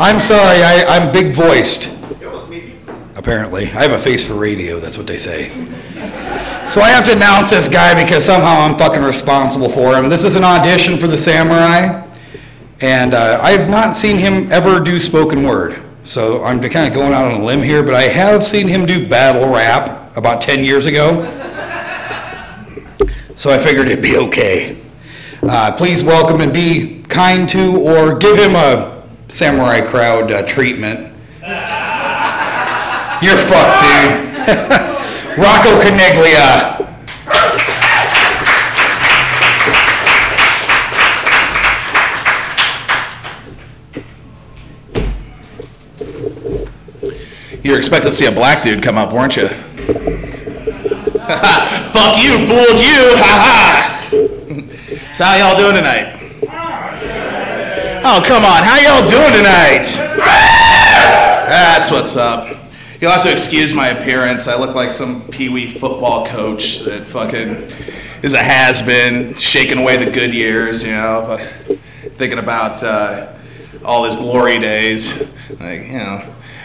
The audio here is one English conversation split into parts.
I'm sorry, I'm big-voiced. Apparently. I have a face for radio, that's what they say. So I have to announce this guy because somehow I'm fucking responsible for him. This is an audition for the Samurai, and I have not seen him ever do spoken word. So I'm kind of going out on a limb here, but I have seen him do battle rap about 10 years ago. So I figured it'd be okay. Please welcome and be kind to, or give him a Samurai crowd treatment. You're fucked, dude. Rocco Caniglia. You were expecting to see a black dude come up, weren't you? Fuck you, fooled you, ha-ha! So how y'all doing tonight? Oh, come on, how y'all doing tonight? That's what's up. You'll have to excuse my appearance. I look like some pee-wee football coach that fucking is a has-been, shaking away the good years, you know, thinking about all his glory days. Like, you know,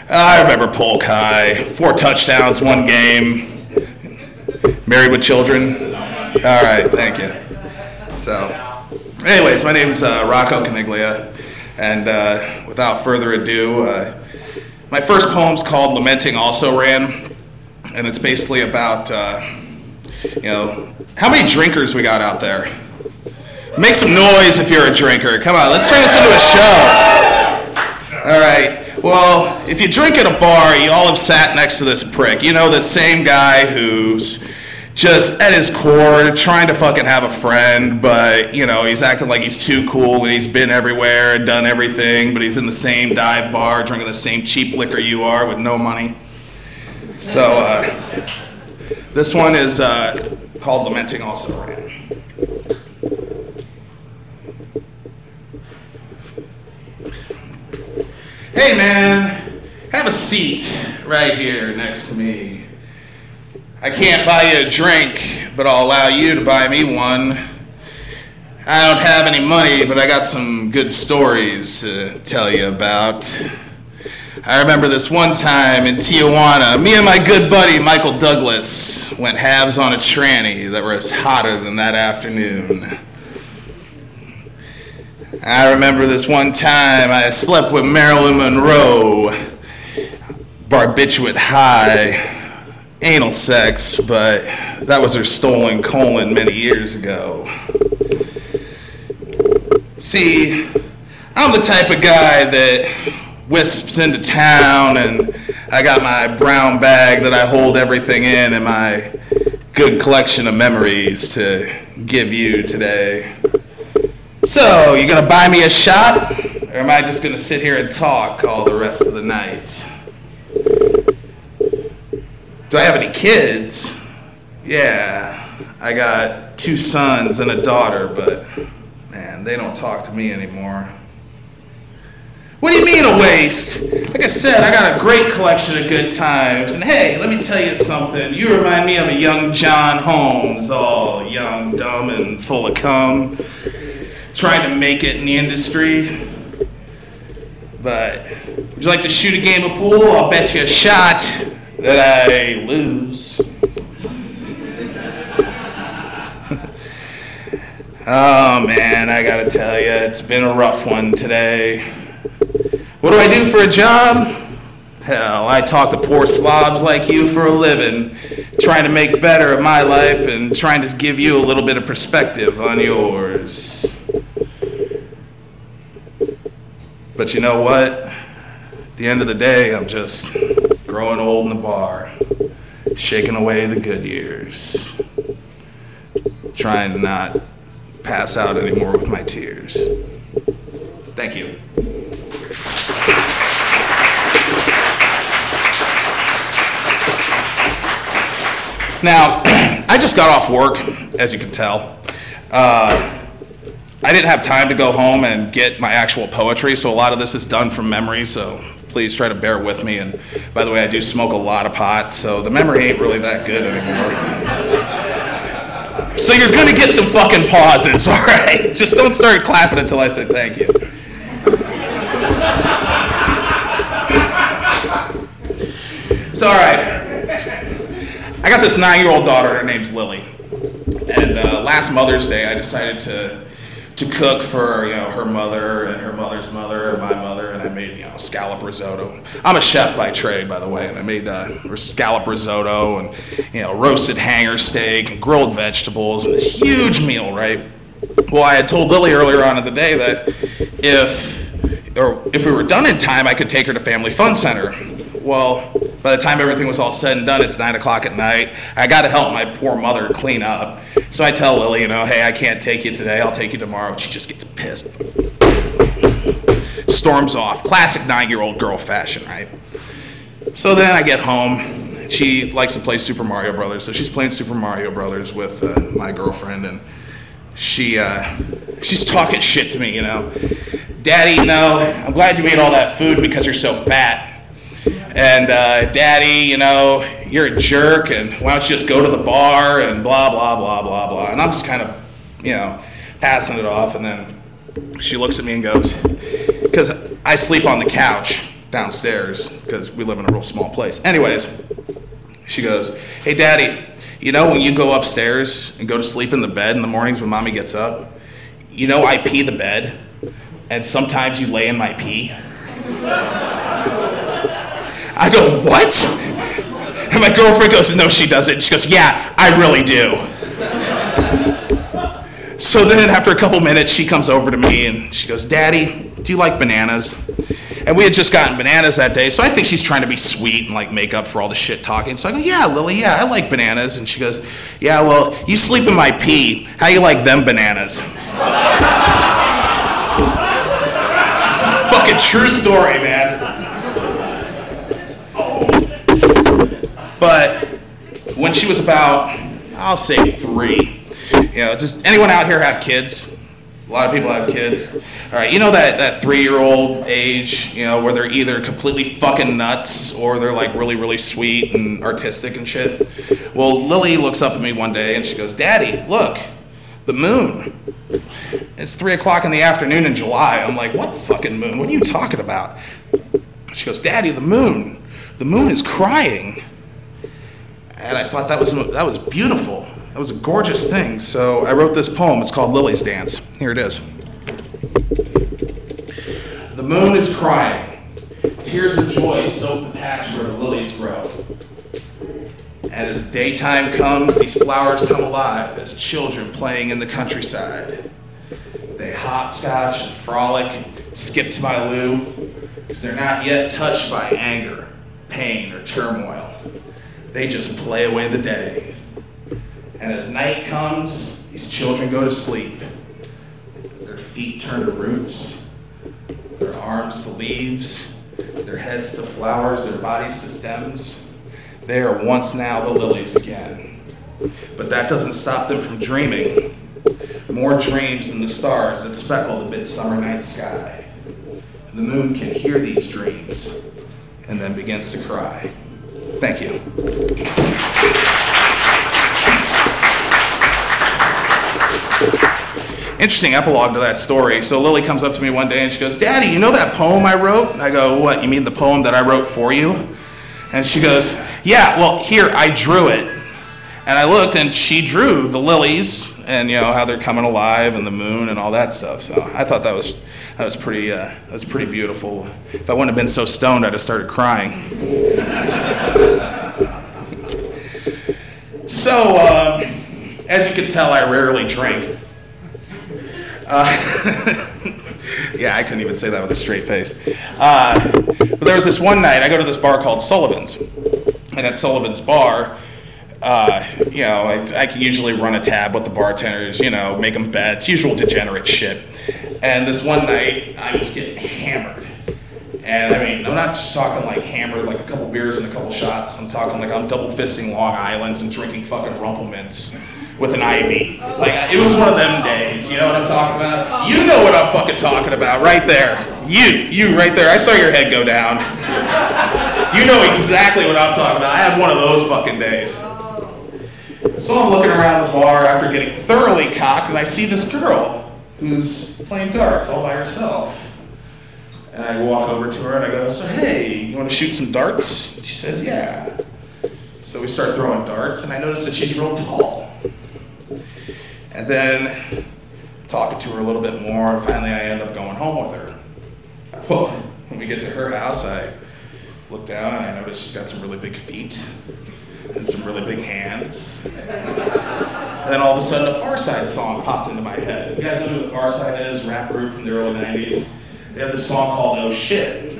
I remember Polk High, 4 touchdowns, 1 game, married with children. All right, thank you. So, anyways, my name's Rocco Caniglia, and without further ado, my first poem's called Lamenting Also Ran, and it's basically about, you know, how many drinkers we got out there? Make some noise if you're a drinker. Come on, let's turn this into a show. All right. Well, if you drink at a bar, you all have sat next to this prick. You know, the same guy who's just at his core trying to fucking have a friend, but, you know, he's acting like he's too cool and he's been everywhere and done everything, but he's in the same dive bar drinking the same cheap liquor you are with no money. So, this one is called Lamenting Also Ran. Hey man, have a seat right here next to me. I can't buy you a drink, but I'll allow you to buy me one. I don't have any money, but I got some good stories to tell you about. I remember this one time in Tijuana, me and my good buddy Michael Douglas went halves on a tranny that was hotter than that afternoon. I remember this one time I slept with Marilyn Monroe, barbiturate high, anal sex, but that was her stolen colon many years ago. See, I'm the type of guy that wisps into town and I got my brown bag that I hold everything in and my good collection of memories to give you today. So, you gonna buy me a shot, or am I just gonna sit here and talk all the rest of the night? Do I have any kids? Yeah, I got 2 sons and a daughter, but man, they don't talk to me anymore. What do you mean a waste? Like I said, I got a great collection of good times, and hey, let me tell you something. You remind me of a young John Holmes, all young, dumb, and full of cum, trying to make it in the industry. But would you like to shoot a game of pool? I'll bet you a shot that I lose. Oh man, I gotta tell you, it's been a rough one today. What do I do for a job? Hell, I talk to poor slobs like you for a living, trying to make better of my life and trying to give you a little bit of perspective on yours. But you know what? At the end of the day, I'm just growing old in the bar, shaking away the good years, trying to not pass out anymore with my tears. Thank you. Now, I just got off work, as you can tell. I didn't have time to go home and get my actual poetry, so a lot of this is done from memory, so please try to bear with me. And by the way, I do smoke a lot of pot, so the memory ain't really that good anymore. So you're gonna get some fucking pauses, all right? Just don't start clapping until I say thank you. So, all right. I got this 9-year-old daughter. Her name's Lily. And last Mother's Day, I decided to cook for her mother and her mother's mother and my mother, and I made scallop risotto. I'm a chef by trade, by the way, and I made scallop risotto and roasted hanger steak and grilled vegetables and this huge meal, right? Well, I had told Lily earlier on in the day that if we were done in time, I could take her to Family Fun Center. Well, by the time everything was all said and done, it's 9 o'clock at night. I got to help my poor mother clean up. So I tell Lily, hey, I can't take you today. I'll take you tomorrow. She just gets pissed. Storms off. Classic 9-year-old girl fashion, right? So then I get home. She likes to play Super Mario Brothers. So she's playing Super Mario Brothers with my girlfriend. And she's talking shit to me, Daddy, I'm glad you made all that food because you're so fat. And Daddy, you're a jerk, and why don't you just go to the bar and blah, blah, blah, blah, blah. And I'm just kind of, passing it off. And then she looks at me and goes, because I sleep on the couch downstairs because we live in a real small place. Anyways, she goes, hey, Daddy, when you go upstairs and go to sleep in the bed in the mornings when Mommy gets up, I pee the bed, and sometimes you lay in my pee. I go, what? And my girlfriend goes, no, she doesn't. She goes, yeah, I really do. So then after a couple minutes, she comes over to me and she goes, Daddy, do you like bananas? And we had just gotten bananas that day, so I think she's trying to be sweet and make up for all the shit talking. So I go, yeah, Lily, yeah, I like bananas. And she goes, yeah, well, you sleep in my pee. How you like them bananas? Fucking true story, man. But when she was about, I'll say 3, just anyone out here have kids? A lot of people have kids. All right, that 3-year-old age, where they're either completely fucking nuts or they're really, really sweet and artistic and shit. Well, Lily looks up at me one day and she goes, Daddy, look, the moon. It's 3 o'clock in the afternoon in July. I'm like, what fucking moon? What are you talking about? She goes, Daddy, the moon. The moon is crying. And I thought that was beautiful. That was a gorgeous thing. So I wrote this poem. It's called Lily's Dance. Here it is. The moon is crying. Tears of joy soak the patch where the lilies grow. And as daytime comes, these flowers come alive as children playing in the countryside. They hopscotch and frolic, skip to my loo, because they're not yet touched by anger, pain, or turmoil. They just play away the day. And as night comes, these children go to sleep. Their feet turn to roots, their arms to leaves, their heads to flowers, their bodies to stems. They are once now the lilies again. But that doesn't stop them from dreaming. More dreams than the stars that speckle the midsummer night sky. The moon can hear these dreams and then begins to cry. Thank you. Interesting epilogue to that story. So Lily comes up to me one day and she goes, Daddy, you know that poem I wrote? And I go, what, you mean the poem that I wrote for you? And she goes, yeah, well, here, I drew it. And I looked and she drew the lilies and how they're coming alive and the moon and all that stuff. So I thought that was pretty beautiful. If I wouldn't have been so stoned, I'd have started crying. So, as you can tell, I rarely drink. Yeah, I couldn't even say that with a straight face. But there was this one night, I go to this bar called Sullivan's. And at Sullivan's Bar, I can usually run a tab with the bartenders, make them bets, usual degenerate shit. And this one night, I was getting hammered. And I mean, I'm not just talking hammered, a couple beers and a couple shots. I'm talking I'm double fisting Long Islands and drinking fucking Rumplemints with an IV. It was one of them days, you know what I'm talking about? You know what I'm fucking talking about, right there. You right there. I saw your head go down. You know exactly what I'm talking about. I had one of those fucking days. So I'm looking around the bar after getting thoroughly cocked, and I see this girl who's playing darts all by herself. And I walk over to her and I go, so hey, you want to shoot some darts? And she says, yeah. So we start throwing darts and I notice that she's real tall. And then talking to her a little bit more, and finally I end up going home with her. Well, when we get to her house, I look down and I notice she's got some really big feet and some really big hands. And then all of a sudden a Far Side song popped into my head. You guys know who the Far Side is? Rap group from the early 90s. They have this song called Oh Shit.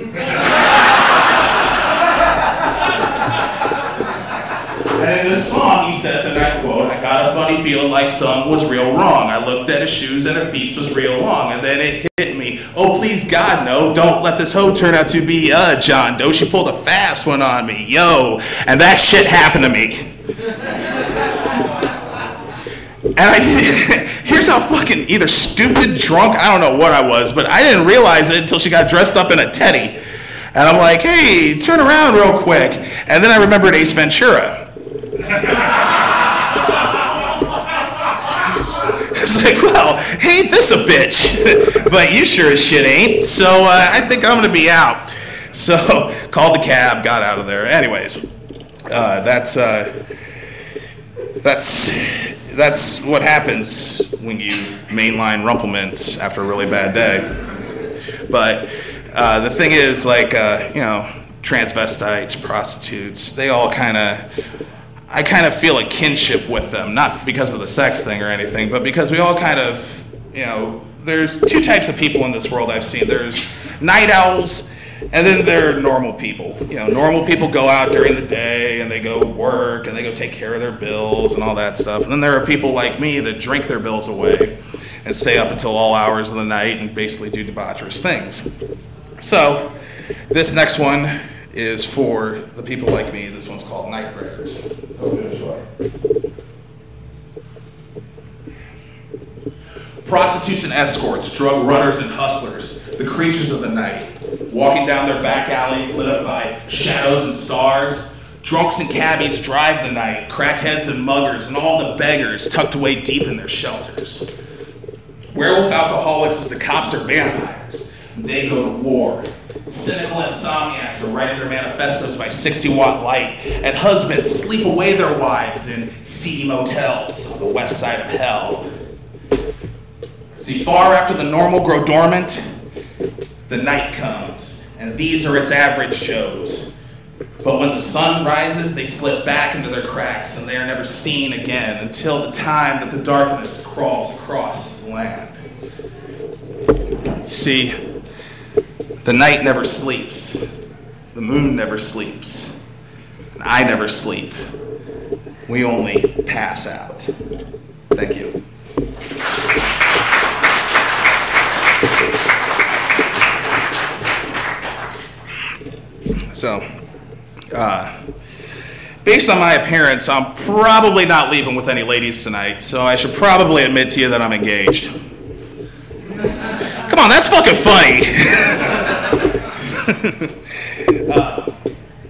And in this song, he says, and I quote, I got a funny feeling like some was real wrong. I looked at her shoes and her feet was real long. And then it hit me, oh, please, God, no, don't let this hoe turn out to be John Doe. She pulled a fast one on me, yo. And that shit happened to me. And here's how fucking either stupid, drunk, I don't know what I was, but I didn't realize it until she got dressed up in a teddy. And I'm like, hey, turn around real quick. And then I remembered Ace Ventura. It's like, well, ain't this a bitch? But you sure as shit ain't. So I think I'm gonna be out. So called the cab, got out of there. Anyways, that's what happens when you mainline Rumplemans after a really bad day. But the thing is, like, you know, transvestites, prostitutes, they all I kind of feel a kinship with them, not because of the sex thing or anything, but because we all kind of, you know, there's two types of people in this world I've seen. There's night owls, and then there are normal people. You know, normal people go out during the day, and they go work, and they go take care of their bills and all that stuff. And then there are people like me that drink their bills away and stay up until all hours of the night and basically do debaucherous things. So, this next one is for the people like me. This one's called Nightbreakers. Hope you enjoy. Prostitutes and escorts, drug runners and hustlers, the creatures of the night, walking down their back alleys lit up by shadows and stars. Drunks and cabbies drive the night, crackheads and muggers, and all the beggars tucked away deep in their shelters. Werewolf alcoholics as the cops are vampires. They go to war. Cynical insomniacs are writing their manifestos by 60-watt light, and husbands sleep away their wives in seedy motels on the west side of hell. See, far after the normal grow dormant, the night comes, and these are its average Joes. But when the sun rises, they slip back into their cracks, and they are never seen again until the time that the darkness crawls across the land. You see, the night never sleeps, the moon never sleeps, and I never sleep. We only pass out. Thank you. So, based on my appearance, I'm probably not leaving with any ladies tonight, so I should probably admit to you that I'm engaged. Come on, that's fucking funny.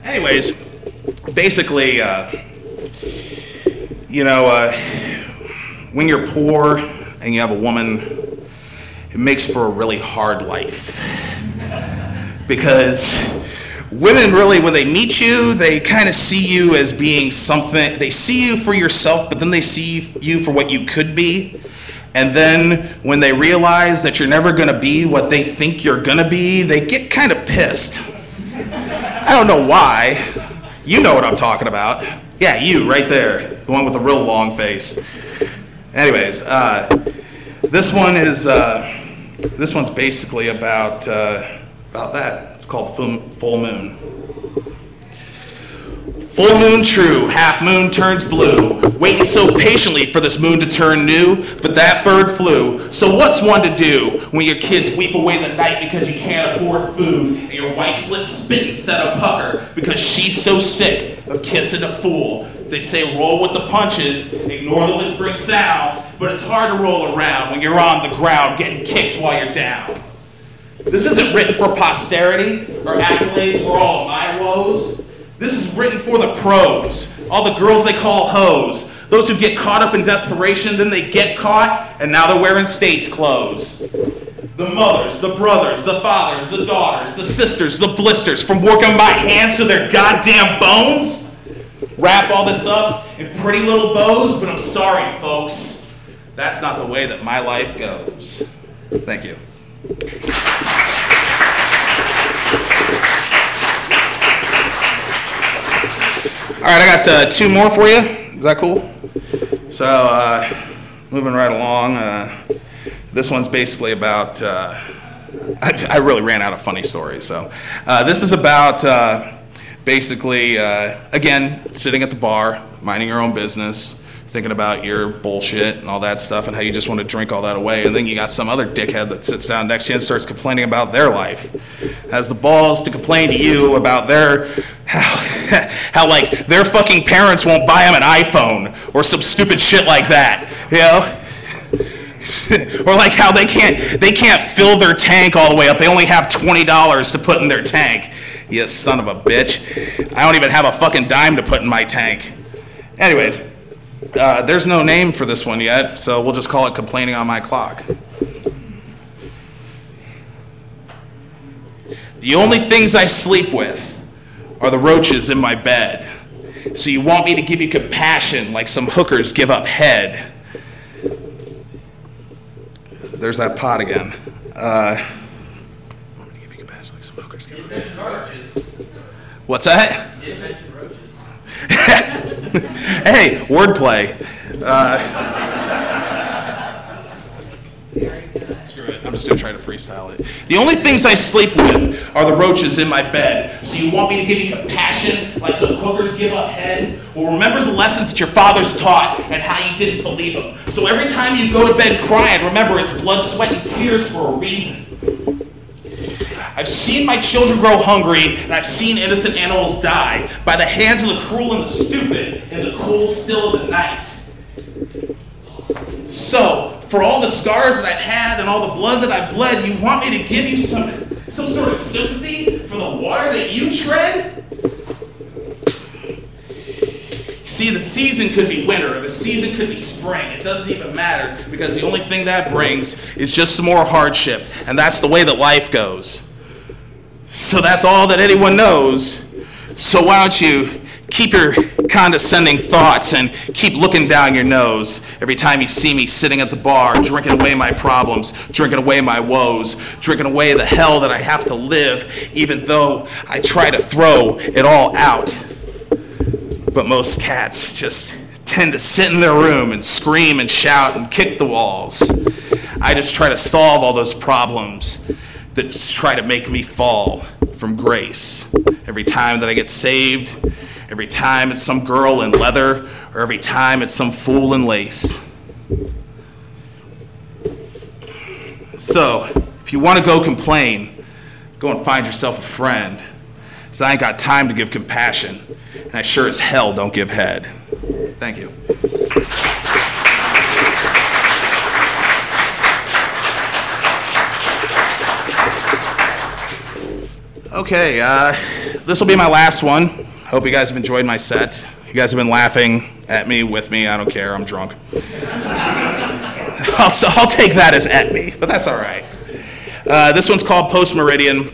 Anyways, basically, you know, when you're poor and you have a woman, it makes for a really hard life. Because women really, when they meet you, they kind of see you as being something. They see you for yourself, but then they see you for what you could be. And then when they realize that you're never going to be what they think you're going to be, they get kind of pissed. I don't know why. You know what I'm talking about. Yeah, you right there, the one with the real long face. Anyways, this one's basically about that. It's called Full Moon. Full moon true, half moon turns blue, waiting so patiently for this moon to turn new, but that bird flew. So what's one to do when your kids weep away the night because you can't afford food, and your wife's lips spit instead of pucker because she's so sick of kissing a fool? They say roll with the punches, ignore the whispering sounds, but it's hard to roll around when you're on the ground getting kicked while you're down. This isn't written for posterity or accolades for all of my woes. This is written for the pros, all the girls they call hoes, Those who get caught up in desperation, then they get caught, and now they're wearing state's clothes. The mothers, the brothers, the fathers, the daughters, the sisters, the blisters, from working my hands to their goddamn bones. Wrap all this up in pretty little bows, but I'm sorry, folks. That's not the way that my life goes. Thank you. All right, I got 2 more for you. Is that cool? So, moving right along, this one's basically about, I really ran out of funny stories, so. This is about, basically, again, sitting at the bar, minding your own business, thinking about your bullshit and all that stuff and how you just want to drink all that away, and then you got some other dickhead that sits down next to you and starts complaining about their life. Has the balls to complain to you about how like their fucking parents won't buy them an iPhone or some stupid shit like that, you know? Or like how they can't fill their tank all the way up. They only have $20 to put in their tank. You son of a bitch. I don't even have a fucking dime to put in my tank. Anyways, there's no name for this one yet, so we'll just call it Complaining on My Clock. The only things I sleep with are the roaches in my bed. So you want me to give you compassion like some hookers give up head. There's that pot again. I'm going to give you compassion like some hookers give up head. What's that? You didn't mention roaches. Hey, wordplay. Screw it. I'm just going to try to freestyle it. The only things I sleep with are the roaches in my bed. So you want me to give you compassion like some hookers give up head? Well, remember the lessons that your fathers taught and how you didn't believe them. So every time you go to bed crying, remember it's blood, sweat, and tears for a reason. I've seen my children grow hungry, and I've seen innocent animals die by the hands of the cruel and the stupid in the cool still of the night. So, for all the scars that I've had and all the blood that I've bled, you want me to give you some sort of sympathy for the water that you tread? See, the season could be winter, or the season could be spring. It doesn't even matter, because the only thing that brings is just some more hardship, and that's the way that life goes. So that's all that anyone knows. So why don't you keep your condescending thoughts and keep looking down your nose every time you see me sitting at the bar, drinking away my problems, drinking away my woes, drinking away the hell that I have to live, even though I try to throw it all out. But most cats just tend to sit in their room and scream and shout and kick the walls. I just try to solve all those problems that just try to make me fall from grace. Every time that I get saved, every time it's some girl in leather, or every time it's some fool in lace. So, if you want to go complain, go and find yourself a friend. Because I ain't got time to give compassion, and I sure as hell don't give head. Thank you. Okay, this will be my last one. Hope you guys have enjoyed my set. You guys have been laughing at me, with me, I don't care, I'm drunk. I'll take that as at me, but that's all right. This one's called Post Meridian.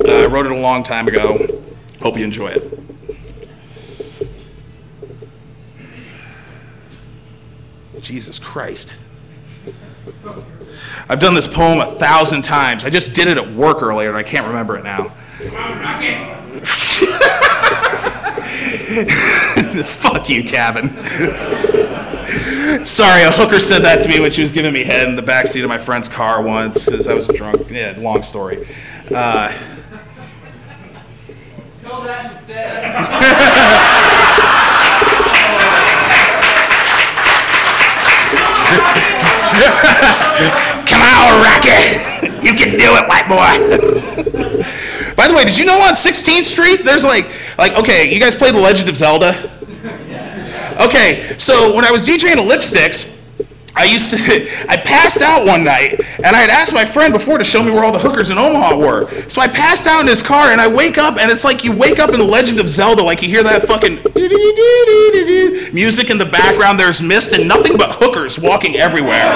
I wrote it a long time ago. Hope you enjoy it. Jesus Christ. I've done this poem 1,000 times. I just did it at work earlier and I can't remember it now. Come on, Rocky. Fuck you, Kevin. Sorry, a hooker said that to me when she was giving me head in the backseat of my friend's car once because I was drunk. Yeah, long story. Tell that instead. Come on, Rocky. You can do it, white boy. By the way, did you know on 16th Street, there's like, okay, you guys play The Legend of Zelda? Okay, so when I was DJing at Lipsticks, I I passed out one night, and I had asked my friend before to show me where all the hookers in Omaha were. So I passed out in his car, and I wake up, and it's like you wake up in The Legend of Zelda, like you hear that fucking music in the background, there's mist, and nothing but hookers walking everywhere.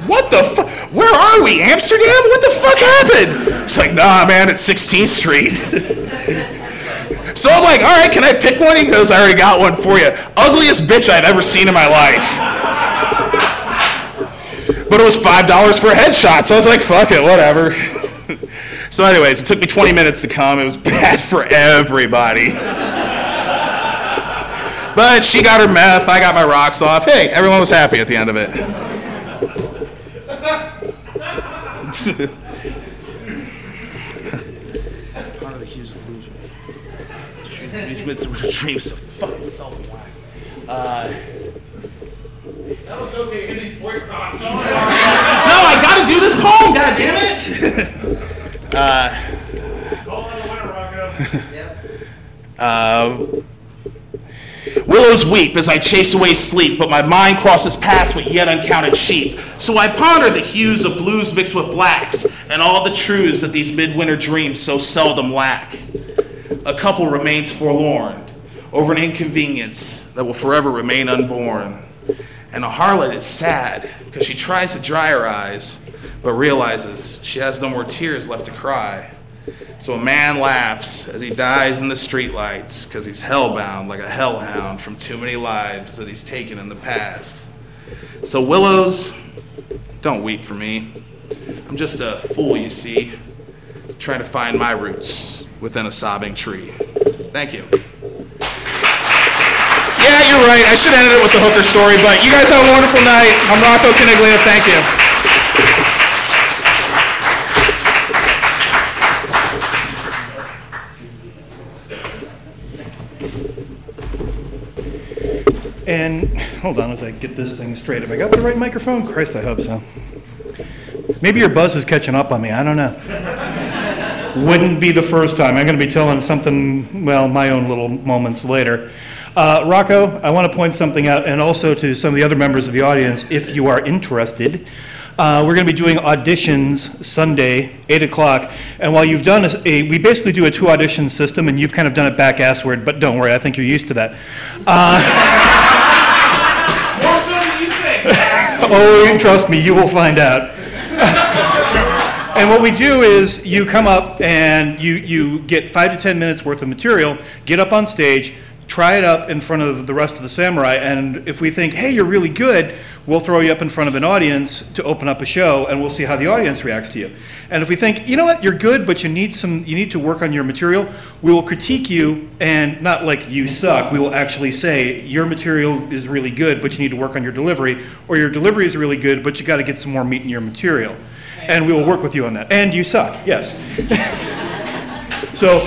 What the fuck? Where are we? Amsterdam? What the fuck happened? It's like, nah, man, it's 16th Street. So I'm like, all right, can I pick one? He goes, I already got one for you. Ugliest bitch I've ever seen in my life. But it was $5 for a headshot, so I was like, fuck it, whatever. So anyways, it took me 20 minutes to come. It was bad for everybody. But she got her meth, I got my rocks off. Hey, everyone was happy at the end of it. Part of the Hughes illusion. With some dreams of fucking Sullivan Wine. That was okay. Any point no, I gotta do this poem, goddammit! Call out a winner, Rocco. Willows weep as I chase away sleep, but my mind crosses paths with yet uncounted sheep. So I ponder the hues of blues mixed with blacks, and all the truths that these midwinter dreams so seldom lack. A couple remains forlorn over an inconvenience that will forever remain unborn. And a harlot is sad because she tries to dry her eyes, but realizes she has no more tears left to cry. So a man laughs as he dies in the streetlights because he's hellbound like a hellhound from too many lives that he's taken in the past. So willows, don't weep for me. I'm just a fool, you see, trying to find my roots within a sobbing tree. Thank you. Yeah, you're right. I should have ended it with the hooker story, but you guys have a wonderful night. I'm Rocco Caniglia. Thank you. And hold on as I get this thing straight. Have I got the right microphone? Christ, I hope so. Maybe your buzz is catching up on me. I don't know. Wouldn't be the first time. I'm going to be telling something, well, my own little moments later. Rocco, I want to point something out, and also to some of the other members of the audience, if you are interested. We're going to be doing auditions Sunday, 8 o'clock. And while you've done we basically do a 2 audition system, and you've kind of done it back-assward, but don't worry, I think you're used to that. More so than you think. Oh, trust me, you will find out. And what we do is you come up and you get 5 to 10 minutes worth of material, get up on stage, try it up in front of the rest of the samurai, and if we think, hey, you're really good, we'll throw you up in front of an audience to open up a show, and we'll see how the audience reacts to you. And if we think, you know what, you're good, but you need to work on your material, we will critique you, and not like you suck, we will actually say, your material is really good, but you need to work on your delivery, or your delivery is really good, but you got to get some more meat in your material. And we will work with you on that. And you suck, yes. So,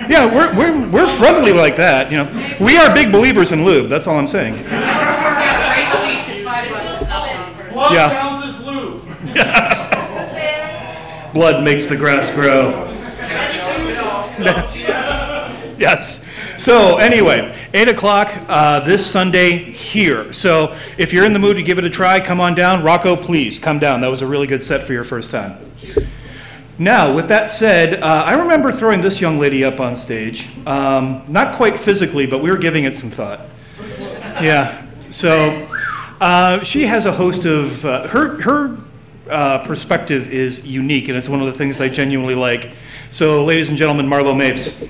yeah, we're friendly like that, you know. We are big believers in lube, that's all I'm saying. Blood Yeah. counts as lube. Blood makes the grass grow. Yes. So anyway, 8 o'clock this Sunday here. So if you're in the mood to give it a try, come on down. Rocco, please come down. That was a really good set for your first time. Now, with that said, I remember throwing this young lady up on stage. Not quite physically, but we were giving it some thought. Yeah. So she has a host of, her perspective is unique, and it's one of the things I genuinely like. So ladies and gentlemen, Marlo Mapes.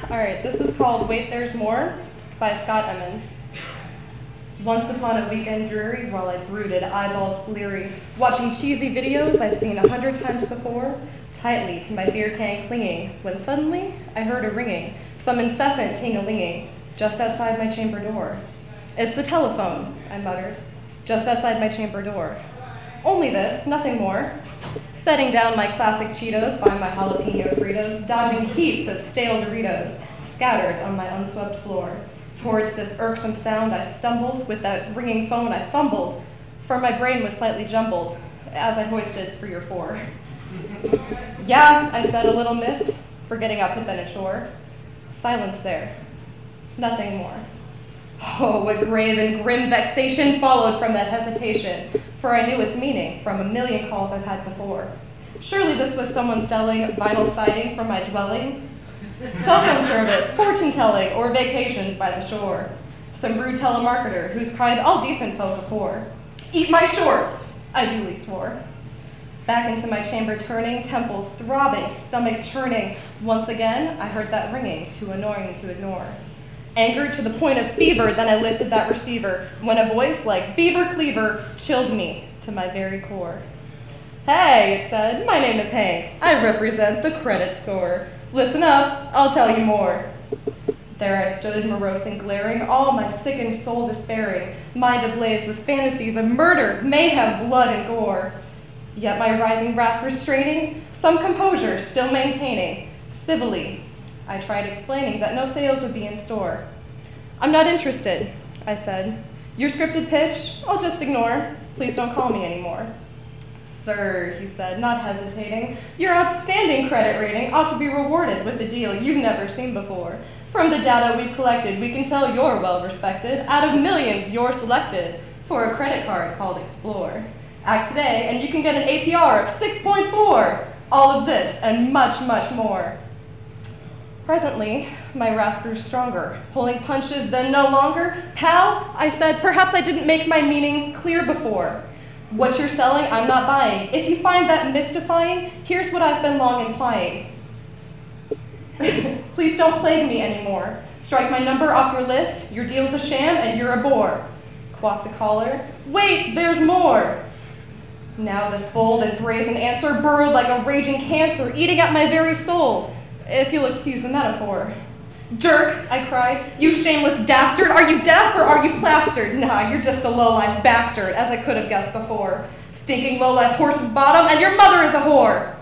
All right, this is called Wait There's More by Scott Emmons. Once upon a weekend dreary, while I brooded, eyeballs bleary, watching cheesy videos I'd seen 100 times before, tightly to my beer can clinging, when suddenly I heard a ringing, some incessant ting-a-linging, just outside my chamber door. It's the telephone, I muttered, just outside my chamber door. Only this, nothing more. Setting down my classic Cheetos by my jalapeno Fritos, dodging heaps of stale Doritos scattered on my unswept floor. Towards this irksome sound I stumbled, with that ringing phone I fumbled, for my brain was slightly jumbled, as I hoisted 3 or 4. Yeah, I said, a little miffed, for getting up had been a chore. Silence there. Nothing more. Oh, what grave and grim vexation followed from that hesitation, for I knew its meaning from a million calls I've had before. Surely this was someone selling vinyl siding from my dwelling, cell phone service, fortune-telling, or vacations by the shore. Some rude telemarketer whose kind all decent folk abhor. Eat my shorts, I duly swore. Back into my chamber turning, temples throbbing, stomach churning. Once again, I heard that ringing, too annoying to ignore. Angered to the point of fever, then I lifted that receiver, when a voice like beaver cleaver chilled me to my very core. Hey, it said, my name is Hank. I represent the credit score. Listen up, I'll tell you more. There I stood, morose and glaring, all my sickened soul despairing, mind ablaze with fantasies of murder, mayhem, blood, and gore. Yet my rising wrath restraining, some composure still maintaining. Civilly, I tried explaining that no sales would be in store. I'm not interested, I said. Your scripted pitch, I'll just ignore. Please don't call me anymore. Sir, he said, not hesitating, your outstanding credit rating ought to be rewarded with a deal you've never seen before. From the data we've collected, we can tell you're well respected. Out of millions, you're selected for a credit card called Explore. Act today, and you can get an APR of 6.4. All of this and much, much more. Presently, my wrath grew stronger, pulling punches then no longer. Pal, I said, perhaps I didn't make my meaning clear before. What you're selling, I'm not buying. If you find that mystifying, here's what I've been long implying. Please don't plague me anymore. Strike my number off your list, your deal's a sham and you're a bore. Quoth the caller, wait, there's more. Now this bold and brazen answer burrowed like a raging cancer, eating at my very soul, if you'll excuse the metaphor. Jerk, I cried, you shameless dastard, are you deaf or are you plastered? Nah, you're just a low-life bastard, as I could have guessed before. Stinking low-life horse's bottom, and your mother is a whore.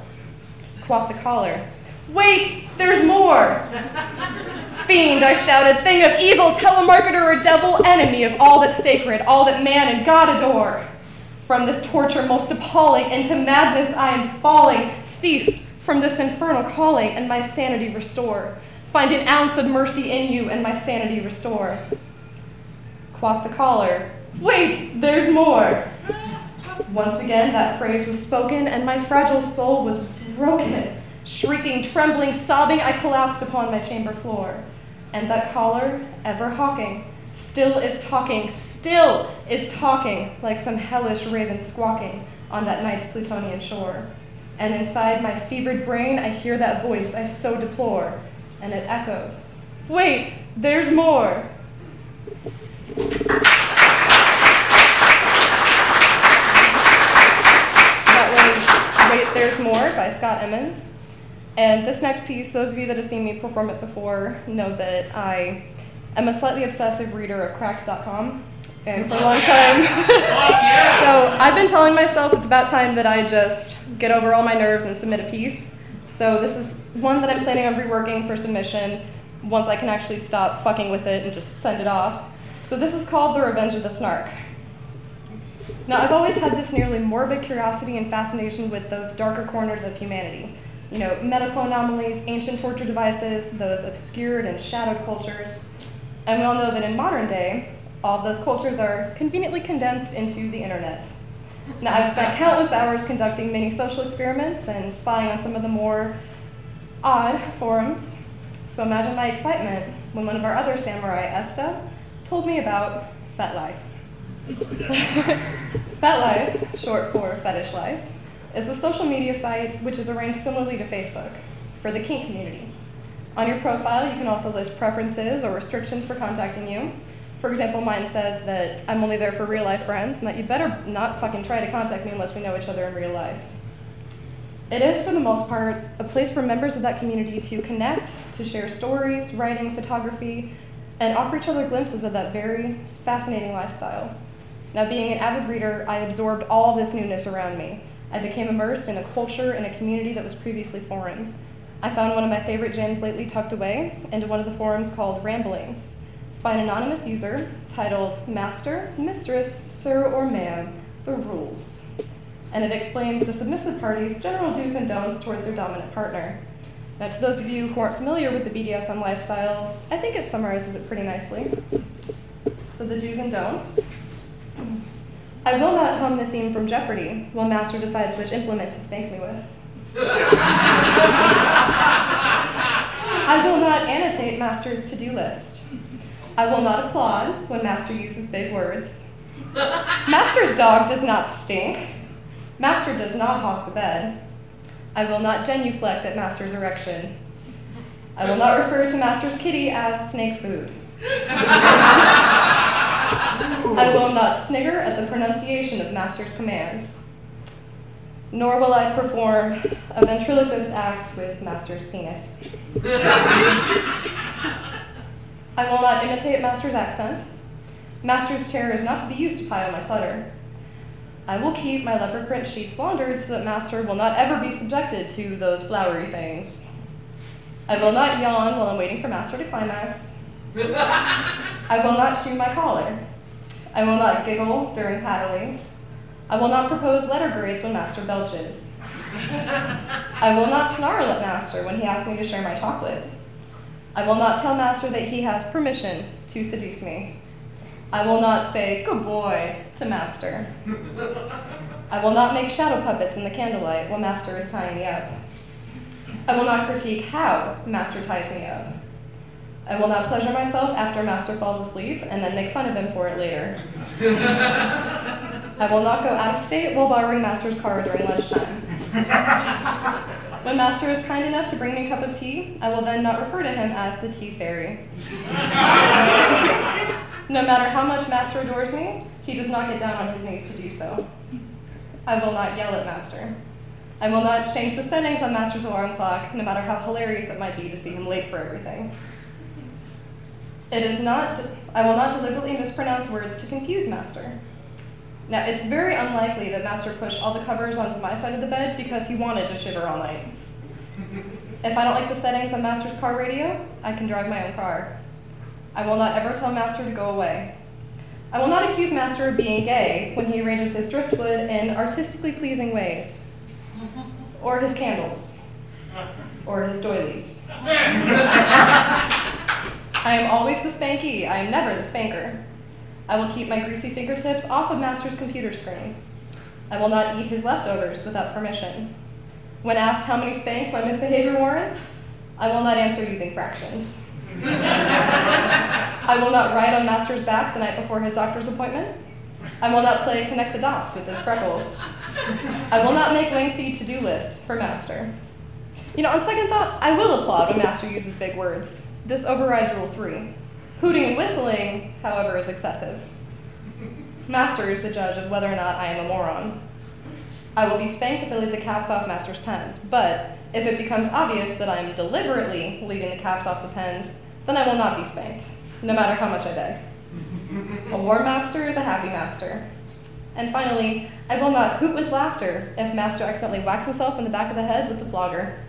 Quoth the caller, wait, there's more. Fiend, I shouted, thing of evil, telemarketer or devil, enemy of all that's sacred, all that man and God adore. From this torture most appalling, into madness I am falling. Cease from this infernal calling, and my sanity restore. Find an ounce of mercy in you, and my sanity restore. Quoth the caller, wait, there's more. Once again that phrase was spoken, and my fragile soul was broken. Shrieking, trembling, sobbing, I collapsed upon my chamber floor. And that caller, ever hawking, still is talking, like some hellish raven squawking on that night's Plutonian shore. And inside my fevered brain, I hear that voice I so deplore, and it echoes, wait, there's more. That was Wait, There's More by Scott Emmons. And this next piece, those of you that have seen me perform it before know that I am a slightly obsessive reader of Cracked.com, and for a long time. So I've been telling myself it's about time that I just get over all my nerves and submit a piece. So this is one that I'm planning on reworking for submission once I can actually stop fucking with it and just send it off. So this is called The Revenge of the Snark. Now, I've always had this nearly morbid curiosity and fascination with those darker corners of humanity. You know, medical anomalies, ancient torture devices, those obscured and shadowed cultures. And we all know that in modern day, all of those cultures are conveniently condensed into the internet. Now, I've spent countless hours conducting many social experiments and spying on some of the more odd forums. So imagine my excitement when one of our other samurai, Esta, told me about FetLife. FetLife, short for Fetish Life, is a social media site which is arranged similarly to Facebook for the kink community. On your profile, you can also list preferences or restrictions for contacting you. For example, mine says that I'm only there for real-life friends and that you better not fucking try to contact me unless we know each other in real life. It is, for the most part, a place for members of that community to connect, to share stories, writing, photography, and offer each other glimpses of that very fascinating lifestyle. Now, being an avid reader, I absorbed all this newness around me. I became immersed in a culture and a community that was previously foreign. I found one of my favorite gyms lately tucked away into one of the forums called Ramblings. It's by an anonymous user titled Master, Mistress, Sir, or Ma'am, the Rules. And it explains the submissive party's general do's and don'ts towards their dominant partner. Now, to those of you who aren't familiar with the BDSM lifestyle, I think it summarizes it pretty nicely. So the do's and don'ts. I will not hum the theme from Jeopardy while Master decides which implement to spank me with. I will not annotate Master's to-do list. I will not applaud when Master uses big words. Master's dog does not stink. Master does not hog the bed. I will not genuflect at Master's erection. I will not refer to Master's kitty as snake food. I will not snigger at the pronunciation of Master's commands. Nor will I perform a ventriloquist act with Master's penis. I will not imitate Master's accent. Master's chair is not to be used to pile my clutter. I will keep my leopard print sheets laundered so that Master will not ever be subjected to those flowery things. I will not yawn while I'm waiting for Master to climax. I will not chew my collar. I will not giggle during paddlings. I will not propose letter grades when Master belches. I will not snarl at Master when he asks me to share my chocolate. I will not tell Master that he has permission to seduce me. I will not say, good boy, to Master. I will not make shadow puppets in the candlelight while Master is tying me up. I will not critique how Master ties me up. I will not pleasure myself after Master falls asleep and then make fun of him for it later. I will not go out of state while borrowing Master's car during lunchtime. When Master is kind enough to bring me a cup of tea, I will then not refer to him as the tea fairy. No matter how much Master adores me, he does not get down on his knees to do so. I will not yell at Master. I will not change the settings on Master's alarm clock, no matter how hilarious it might be to see him late for everything. I will not deliberately mispronounce words to confuse Master. Now, it's very unlikely that Master pushed all the covers onto my side of the bed because he wanted to shiver all night. If I don't like the settings on Master's car radio, I can drive my own car. I will not ever tell Master to go away. I will not accuse Master of being gay when he arranges his driftwood in artistically pleasing ways, or his candles, or his doilies. I am always the spankee. I am never the spanker. I will keep my greasy fingertips off of Master's computer screen. I will not eat his leftovers without permission. When asked how many spanks my misbehavior warrants, I will not answer using fractions. I will not ride on Master's back the night before his doctor's appointment. I will not play connect the dots with his freckles. I will not make lengthy to-do lists for Master. You know, on second thought, I will applaud when Master uses big words. This overrides Rule 3. Hooting and whistling, however, is excessive. Master is the judge of whether or not I am a moron. I will be spanked if I leave the caps off Master's pens, but if it becomes obvious that I'm deliberately leaving the caps off the pens, then I will not be spanked, no matter how much I beg. A warm Master is a happy Master. And finally, I will not hoot with laughter if Master accidentally whacks himself in the back of the head with the flogger.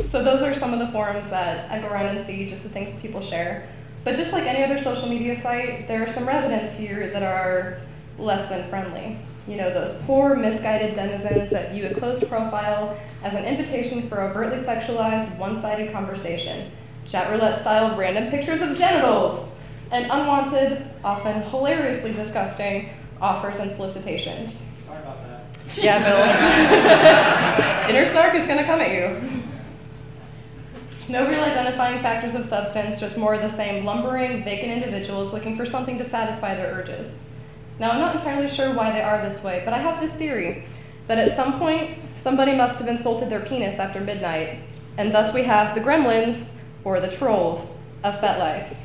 So those are some of the forums that I go around and see, just the things that people share. But just like any other social media site, there are some residents here that are less than friendly. You know, those poor, misguided denizens that view a closed profile as an invitation for overtly sexualized, one-sided conversation, chat roulette-style random pictures of genitals, and unwanted, often hilariously disgusting, offers and solicitations. Sorry about that. Yeah, Bill. Inner snark is gonna come at you. No real identifying factors of substance, just more of the same lumbering, vacant individuals looking for something to satisfy their urges. Now, I'm not entirely sure why they are this way, but I have this theory that at some point, somebody must have insulted their penis after midnight, and thus we have the gremlins, or the trolls, of FetLife.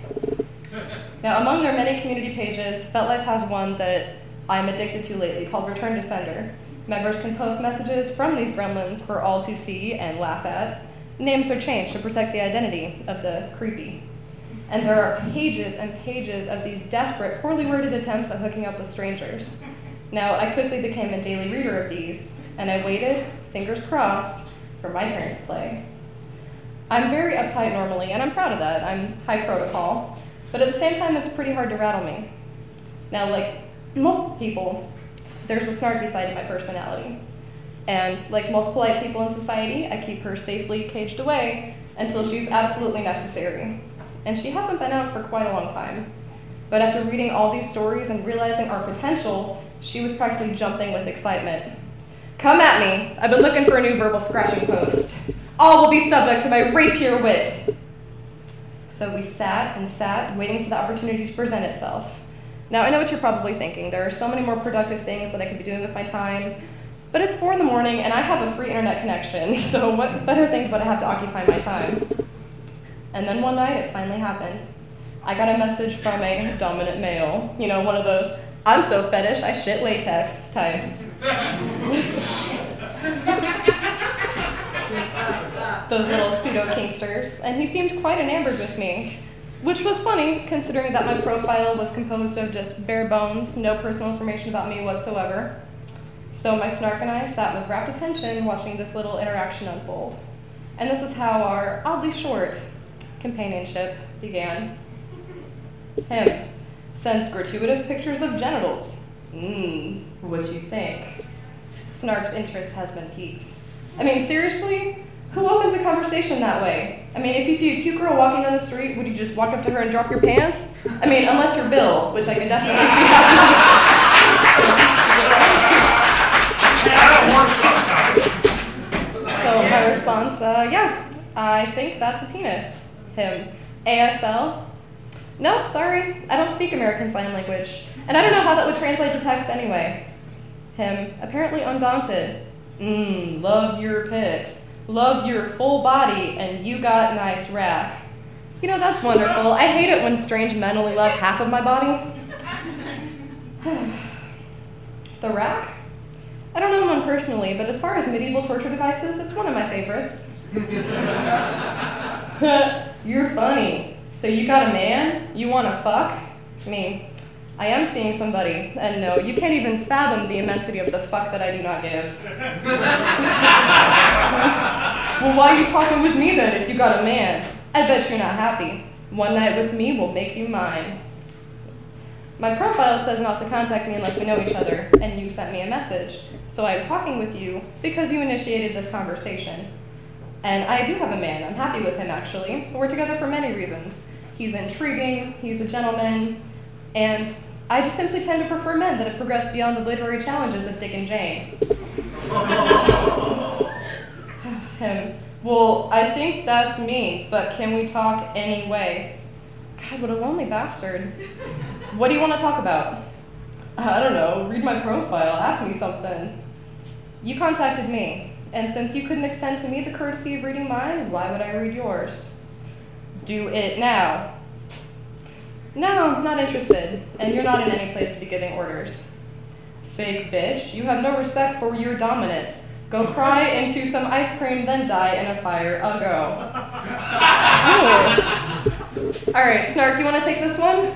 Now, among their many community pages, FetLife has one that I'm addicted to lately called Return to Sender. Members can post messages from these gremlins for all to see and laugh at. Names are changed to protect the identity of the creepy. And there are pages and pages of these desperate, poorly worded attempts at hooking up with strangers. Now, I quickly became a daily reader of these, and I waited, fingers crossed, for my turn to play. I'm very uptight normally, and I'm proud of that. I'm high protocol. But at the same time, it's pretty hard to rattle me. Now, like most people, there's a snarky side to my personality. And like most polite people in society, I keep her safely caged away until she's absolutely necessary. And she hasn't been out for quite a long time. But after reading all these stories and realizing our potential, she was practically jumping with excitement. Come at me. I've been looking for a new verbal scratching post. All will be subject to my rapier wit. So we sat and sat, waiting for the opportunity to present itself. Now, I know what you're probably thinking. There are so many more productive things that I could be doing with my time, but it's 4 in the morning and I have a free internet connection, so what better thing but to have to occupy my time? And then one night, it finally happened. I got a message from a dominant male. You know, one of those, I'm so fetish, I shit latex types. Those little pseudo-kinksters, and he seemed quite enamored with me, which was funny, considering that my profile was composed of just bare bones, no personal information about me whatsoever. So my snark and I sat with rapt attention watching this little interaction unfold. And this is how our oddly short companionship began. Him sends gratuitous pictures of genitals. What you think? Snark's interest has been piqued. I mean, seriously? Who opens a conversation that way? I mean, if you see a cute girl walking down the street, would you just walk up to her and drop your pants? I mean, unless you're Bill, which I can definitely see happening. So my response, yeah, I think that's a penis. Him. ASL? Nope, sorry, I don't speak American Sign Language. And I don't know how that would translate to text anyway. Him. Apparently undaunted. Love your pics. Love your full body, and you got nice rack. You know, that's wonderful. I hate it when strange men only love half of my body. The rack? I don't know one personally, but as far as medieval torture devices, it's one of my favorites. You're funny. So you got a man? You want to fuck? Me. I am seeing somebody, and no, you can't even fathom the immensity of the fuck that I do not give. Well, why are you talking with me then if you got a man? I bet you're not happy. One night with me will make you mine. My profile says not to contact me unless we know each other, and you sent me a message. So I'm talking with you because you initiated this conversation. And I do have a man. I'm happy with him, actually. We're together for many reasons. He's intriguing, he's a gentleman, and I just simply tend to prefer men that have progressed beyond the literary challenges of Dick and Jane. Him. Well, I think that's me, but can we talk anyway? God, what a lonely bastard. What do you want to talk about? I don't know, read my profile, ask me something. You contacted me, and since you couldn't extend to me the courtesy of reading mine, why would I read yours? Do it now. No, not interested, and you're not in any place to be giving orders. Fake bitch, you have no respect for your dominance. Go cry into some ice cream, then die in a fire. I'll go. All right, Snark, you want to take this one?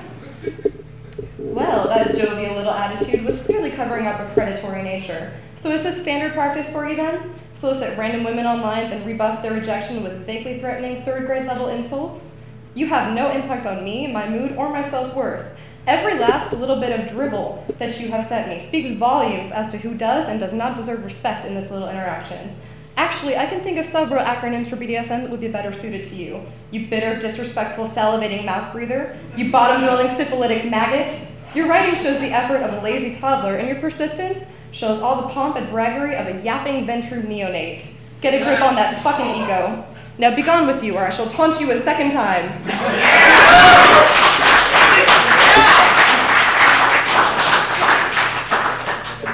Well, that jovial little attitude was clearly covering up a predatory nature. So is this standard practice for you then? Solicit random women online, then rebuff their rejection with vaguely threatening 3rd grade level insults? You have no impact on me, my mood, or my self-worth. Every last little bit of dribble that you have sent me speaks volumes as to who does and does not deserve respect in this little interaction. Actually, I can think of several acronyms for BDSM that would be better suited to you. You bitter, disrespectful, salivating mouth breather. You bottom-dwelling, syphilitic maggot. Your writing shows the effort of a lazy toddler, and your persistence shows all the pomp and braggery of a yapping ventru neonate. Get a grip on that fucking ego. Now be gone with you, or I shall taunt you a second time.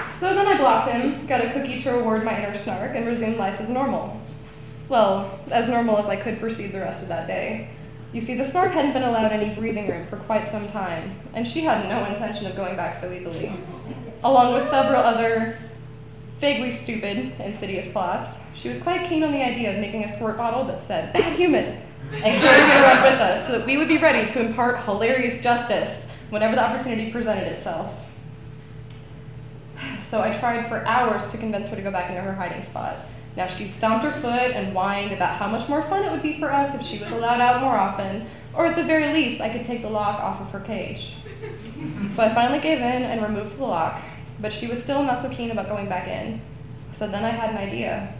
So then I blocked him, got a cookie to reward my inner snark, and resumed life as normal. Well, as normal as I could proceed the rest of that day. You see, the snark hadn't been allowed any breathing room for quite some time, and she had no intention of going back so easily. Along with several other vaguely stupid, insidious plots, she was quite keen on the idea of making a squirt bottle that said, "Bad human," and carrying it around with us so that we would be ready to impart hilarious justice whenever the opportunity presented itself. So I tried for hours to convince her to go back into her hiding spot. Now she stomped her foot and whined about how much more fun it would be for us if she was allowed out more often, or at the very least, I could take the lock off of her cage. So I finally gave in and removed the lock, but she was still not so keen about going back in. So then I had an idea.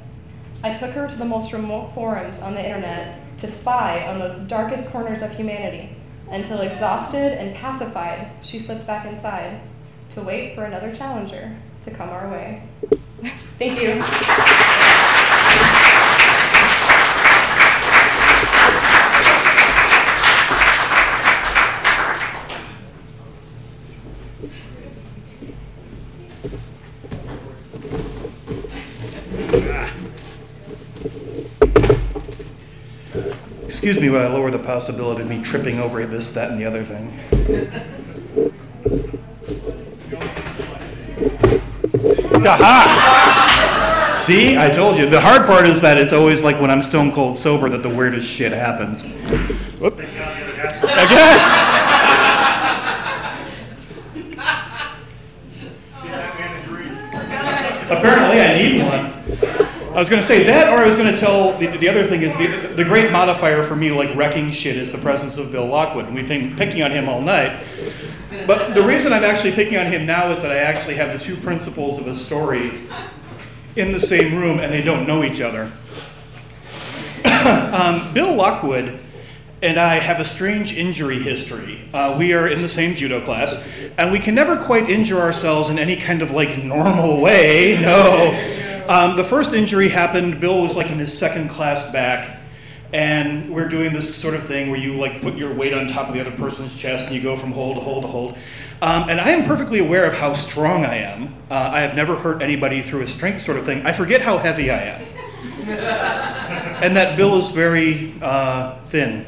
I took her to the most remote forums on the internet to spy on those darkest corners of humanity, until exhausted and pacified, she slipped back inside to wait for another challenger to come our way. Thank you. Excuse me while I lower the possibility of me tripping over this, that, and the other thing. Aha! See, I told you. The hard part is that it's always like when I'm stone cold sober that the weirdest shit happens. Whoop. Again! Apparently I need one. I was going to say that, or I was going to tell, the other thing is the great modifier for me, like wrecking shit, is the presence of Bill Lockwood. And we've been picking on him all night. But the reason I'm actually picking on him now is that I actually have the two principals of a story in the same room, and they don't know each other. Bill Lockwood and I have a strange injury history. We are in the same judo class, and we can never quite injure ourselves in any kind of like normal way, no. The first injury happened, Bill was like in his second class back, and we're doing this sort of thing where you like put your weight on top of the other person's chest and you go from hold to hold to hold. And I am perfectly aware of how strong I am. I have never hurt anybody through a strength sort of thing. I forget how heavy I am. And that Bill is very thin.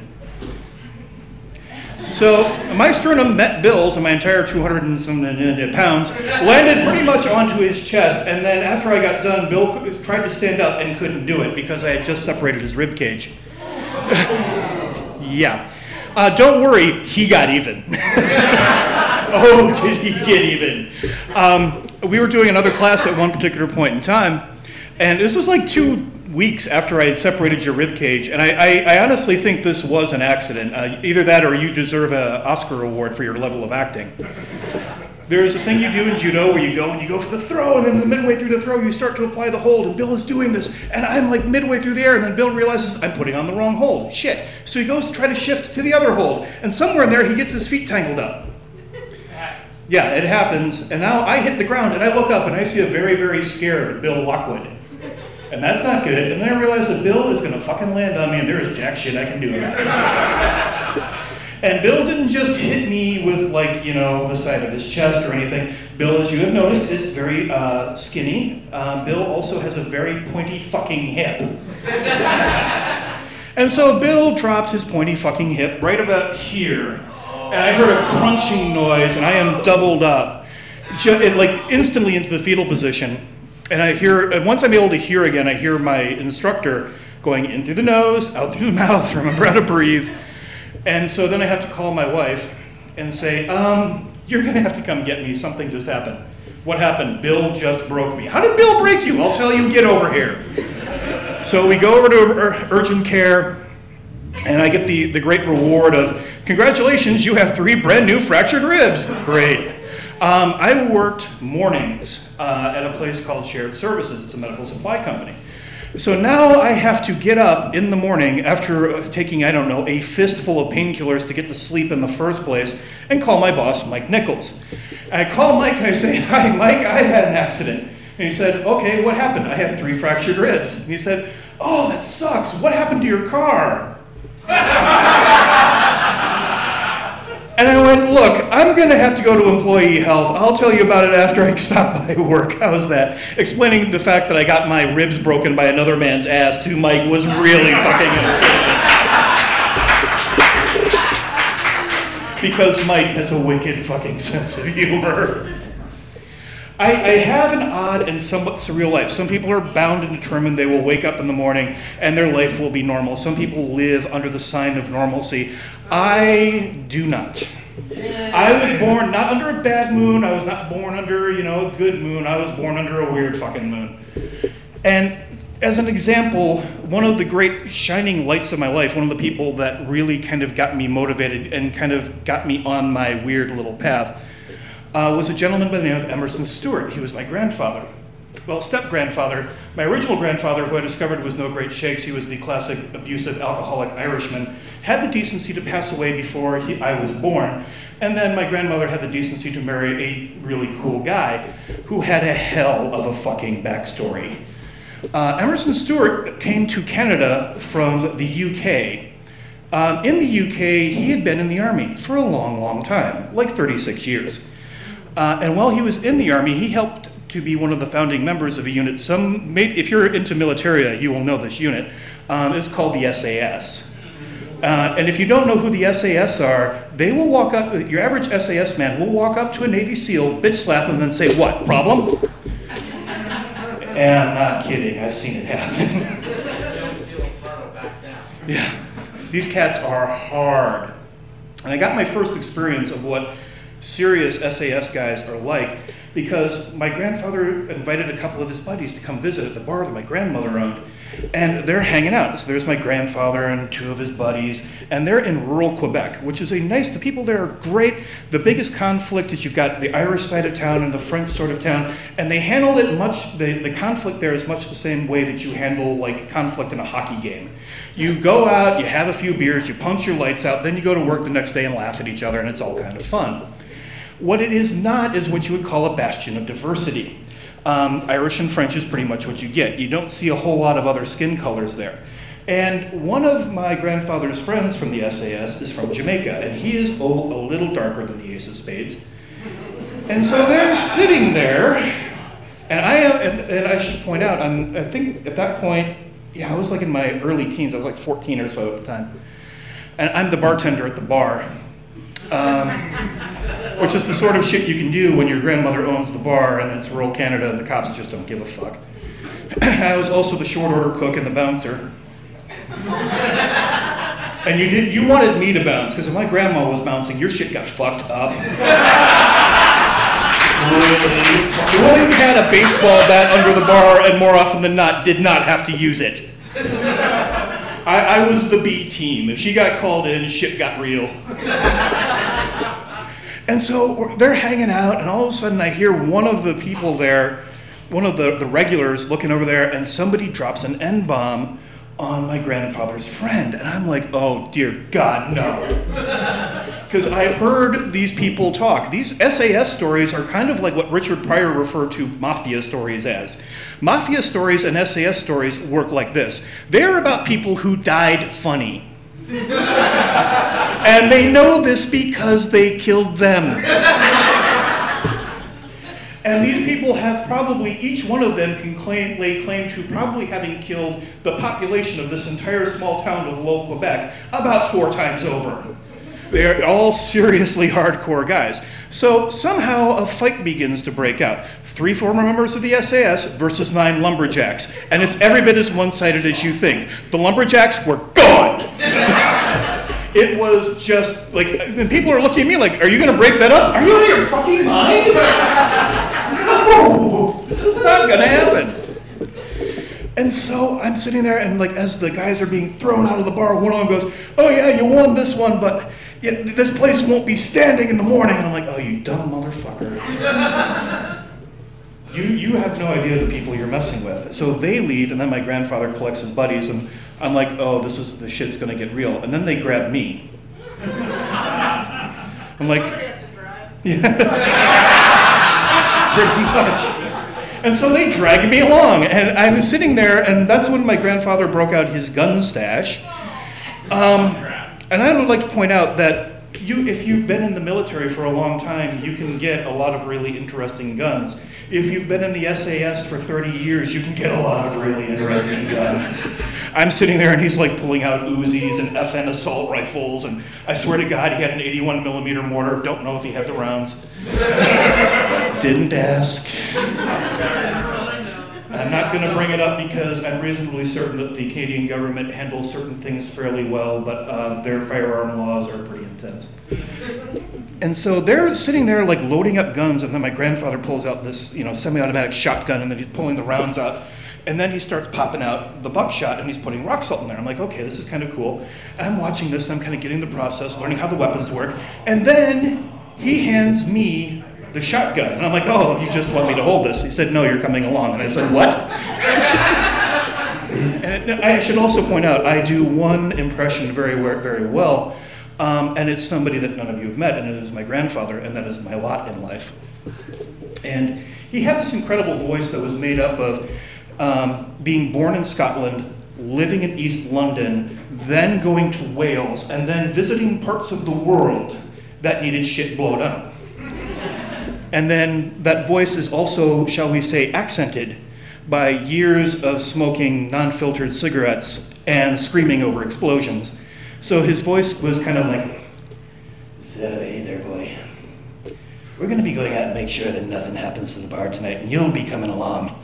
So my sternum met Bill's, and my entire 200 and some pounds landed pretty much onto his chest. And then after I got done, Bill tried to stand up and couldn't do it because I had just separated his rib cage. Yeah. Don't worry, he got even. Oh, did he get even? We were doing another class at one particular point in time, and this was like 2 weeks after I had separated your rib cage, and I honestly think this was an accident. Either that or you deserve an Oscar award for your level of acting. There's a thing you do in judo where you go for the throw, and then midway through the throw you start to apply the hold, and Bill is doing this, and I'm like midway through the air, and then Bill realizes I'm putting on the wrong hold. Shit. So he goes to try to shift to the other hold, and somewhere in there he gets his feet tangled up. Yeah, it happens, and now I hit the ground, and I look up, and I see a very, very scared Bill Lockwood. And that's not good. And then I realized that Bill is going to fucking land on me, and there is jack shit I can do about it. And Bill didn't just hit me with, like, you know, the side of his chest or anything. Bill, as you have noticed, is very skinny. Bill also has a very pointy fucking hip. And so Bill dropped his pointy fucking hip right about here. And I heard a crunching noise, and I am doubled up, like instantly into the fetal position. And I hear, and once I'm able to hear again, I hear my instructor going in through the nose, out through the mouth, remember how to breathe. And so then I have to call my wife and say, you're gonna have to come get me, something just happened. What happened? Bill just broke me. How did Bill break you? I'll tell you, get over here. So we go over to urgent care, and I get the great reward of, congratulations, you have 3 brand new fractured ribs. Great. I worked mornings at a place called Shared Services. It's a medical supply company. So now I have to get up in the morning after taking, I don't know, a fistful of painkillers to get to sleep in the first place and call my boss, Mike Nichols. And I call Mike and I say, hi, Mike, I had an accident. And he said, okay, what happened? I have 3 fractured ribs. And he said, oh, that sucks. What happened to your car? And I went, look, I'm going to have to go to employee health. I'll tell you about it after I stop by work. How's that? Explaining the fact that I got my ribs broken by another man's ass to Mike was really fucking entertaining. Because Mike has a wicked fucking sense of humor. I have an odd and somewhat surreal life. Some people are bound and determined they will wake up in the morning and their life will be normal. Some people live under the sign of normalcy. I do not. I was born not under a bad moon. I was not born under, you know, a good moon. I was born under a weird fucking moon. And as an example, one of the great shining lights of my life, one of the people that really kind of got me motivated and kind of got me on my weird little path, was a gentleman by the name of Emerson Stewart. He was my grandfather. Well, step-grandfather. My original grandfather, who I discovered was no great shakes, he was the classic abusive alcoholic Irishman, had the decency to pass away before I was born. And then my grandmother had the decency to marry a really cool guy who had a hell of a fucking backstory. Emerson Stewart came to Canada from the UK. In the UK, he had been in the army for a long, long time, like 36 years. And while he was in the army, he helped to be one of the founding members of a unit. If you're into militaria, you will know this unit. It's called the SAS. And if you don't know who the SAS are, they will walk up, your average SAS man will walk up to a Navy SEAL, bitch slap him, and then say, "What, problem?" And I'm not kidding, I've seen it happen. Yeah, these cats are hard. And I got my first experience of what serious SAS guys are like because my grandfather invited a couple of his buddies to come visit at the bar that my grandmother owned. And they're hanging out. So there's my grandfather and two of his buddies, and they're in rural Quebec, which is the people there are great. The biggest conflict is you've got the Irish side of town and the French sort of town, and they handle it the conflict there is much the same way that you handle like conflict in a hockey game. You go out, you have a few beers, you punch your lights out, then you go to work the next day and laugh at each other, and it's all kind of fun. What it is not is what you would call a bastion of diversity. Irish and French is pretty much what you get. You don't see a whole lot of other skin colors there. And one of my grandfather's friends from the SAS is from Jamaica, and he is a little darker than the Ace of Spades. And so they're sitting there, and I should point out, I think at that point, yeah, I was like in my early teens. I was like 14 or so at the time. And I'm the bartender at the bar. Which is the sort of shit you can do when your grandmother owns the bar and it's rural Canada and the cops just don't give a fuck. I was also the short order cook and the bouncer. And you wanted me to bounce, because if my grandma was bouncing, your shit got fucked up. The woman who had a baseball bat under the bar and more often than not did not have to use it. I was the B team. If she got called in, shit got real. And so they're hanging out, and all of a sudden I hear one of the people there, one of the regulars looking over there, and somebody drops an N-bomb on my grandfather's friend. And I'm like, oh dear God, no. Because I've heard these people talk. These SAS stories are kind of like what Richard Pryor referred to mafia stories as. Mafia stories and SAS stories work like this. They're about people who died funny. And they know this because they killed them. And these people have probably, each one of them can lay claim to probably having killed the population of this entire small town of Low Quebec about 4 times over. They're all seriously hardcore guys. So somehow a fight begins to break out. 3 former members of the SAS versus 9 lumberjacks. And it's every bit as one-sided as you think. The lumberjacks were gone. It was just like, and people are looking at me like, are you going to break that up? Are you out of your fucking mind? No, this is not going to happen. And so I'm sitting there, and like as the guys are being thrown out of the bar, one of them goes, oh yeah, you won this one, but this place won't be standing in the morning. And I'm like, oh, you dumb motherfucker. You have no idea the people you're messing with. So they leave, and then my grandfather collects his buddies, and I'm like, oh, the shit's gonna get real. And then they grab me. I'm like, yeah. Pretty much. And so they drag me along, and I'm sitting there, and that's when my grandfather broke out his gun stash. And I would like to point out that if you've been in the military for a long time, you can get a lot of really interesting guns. If you've been in the SAS for 30 years, you can get a lot of really interesting guns. I'm sitting there and he's like pulling out Uzis and FN assault rifles, and I swear to God he had an 81mm mortar. Don't know if he had the rounds. Didn't ask. I'm not going to bring it up because I'm reasonably certain that the Canadian government handles certain things fairly well, but their firearm laws are pretty intense. And so they're sitting there like loading up guns, and then my grandfather pulls out this, semi-automatic shotgun, and then he's pulling the rounds out. And then he starts popping out the buckshot and he's putting rock salt in there. I'm like, okay, this is kind of cool. And I'm watching this, and I'm kind of getting the process, learning how the weapons work. And then he hands me the shotgun. And I'm like, oh, you just want me to hold this? He said, no, you're coming along. And I said, what? And I should also point out, I do one impression very well, and it's somebody that none of you have met, and it is my grandfather, and that is my lot in life. And he had this incredible voice that was made up of being born in Scotland, living in East London, then going to Wales, and then visiting parts of the world that needed shit blown up. And then that voice is also, shall we say, accented by years of smoking non-filtered cigarettes and screaming over explosions. So his voice was kind of like, so hey there, boy. We're gonna be going out and make sure that nothing happens to the bar tonight, and you'll be coming along.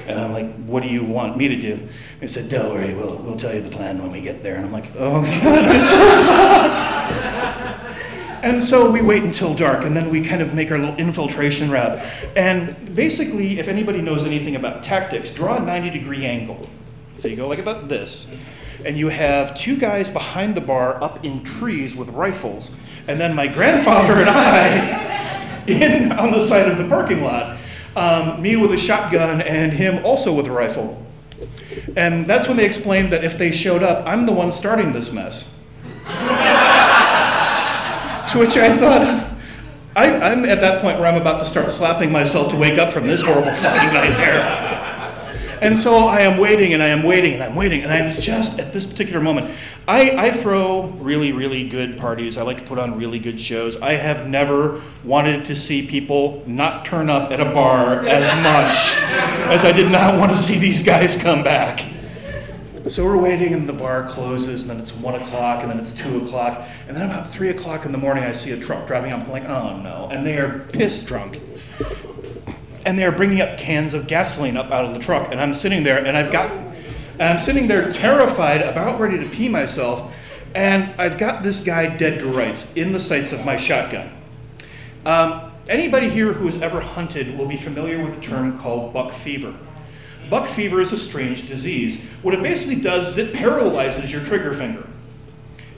And I'm like, what do you want me to do? And he said, don't worry, we'll tell you the plan when we get there. And I'm like, oh God, I'm so fucked. And so we wait until dark, and then we kind of make our little infiltration route. And basically, if anybody knows anything about tactics, draw a 90-degree angle. So you go like about this, and you have two guys behind the bar up in trees with rifles, and then my grandfather and I on the side of the parking lot. Me with a shotgun and him also with a rifle. And that's when they explained that if they showed up, I'm the one starting this mess. To which I thought, I'm at that point where I'm about to start slapping myself to wake up from this horrible fucking nightmare. And so I am waiting and I am waiting and I'm waiting, and I'm just at this particular moment. I throw really, really good parties. I like to put on really good shows. I have never wanted to see people not turn up at a bar as much as I did not want to see these guys come back. So we're waiting and the bar closes, and then it's 1 o'clock, and then it's 2 o'clock, and then about 3 o'clock in the morning I see a truck driving up. I'm like, oh no, and they are pissed drunk. And they are bringing up cans of gasoline up out of the truck, and I'm sitting there, and I'm sitting there terrified, about ready to pee myself, and I've got this guy dead to rights in the sights of my shotgun. Anybody here who has ever hunted will be familiar with a term called buck fever. Buck fever is a strange disease. What it basically does is it paralyzes your trigger finger.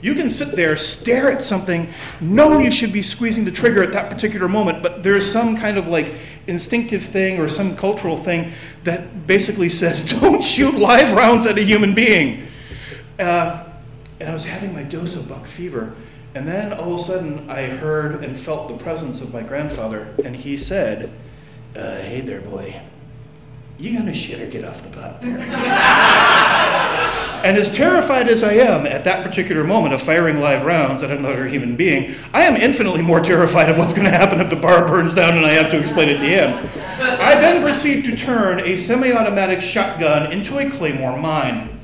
You can sit there, stare at something, know you should be squeezing the trigger at that particular moment, but there's some kind of like instinctive thing or some cultural thing that basically says, don't shoot live rounds at a human being. And I was having my dose of buck fever, and then all of a sudden I heard and felt the presence of my grandfather, and he said, hey there, boy. You gonna shit or get off the pot there? And as terrified as I am at that particular moment of firing live rounds at another human being, I am infinitely more terrified of what's gonna happen if the bar burns down and I have to explain it to him. I then proceed to turn a semi-automatic shotgun into a Claymore mine.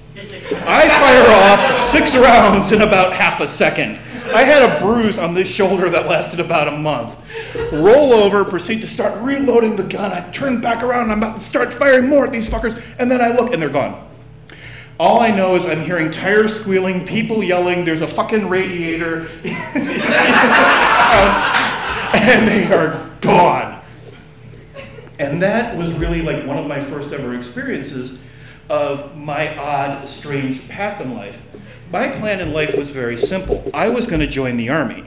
I fire off 6 rounds in about half a second. I had a bruise on this shoulder that lasted about a month. Roll over, proceed to start reloading the gun. I turn back around and I'm about to start firing more at these fuckers, and then I look and they're gone. All I know is I'm hearing tires squealing, people yelling, there's a fucking radiator, and they are gone. And that was really like one of my first ever experiences of my odd, strange path in life. My plan in life was very simple. I was going to join the Army.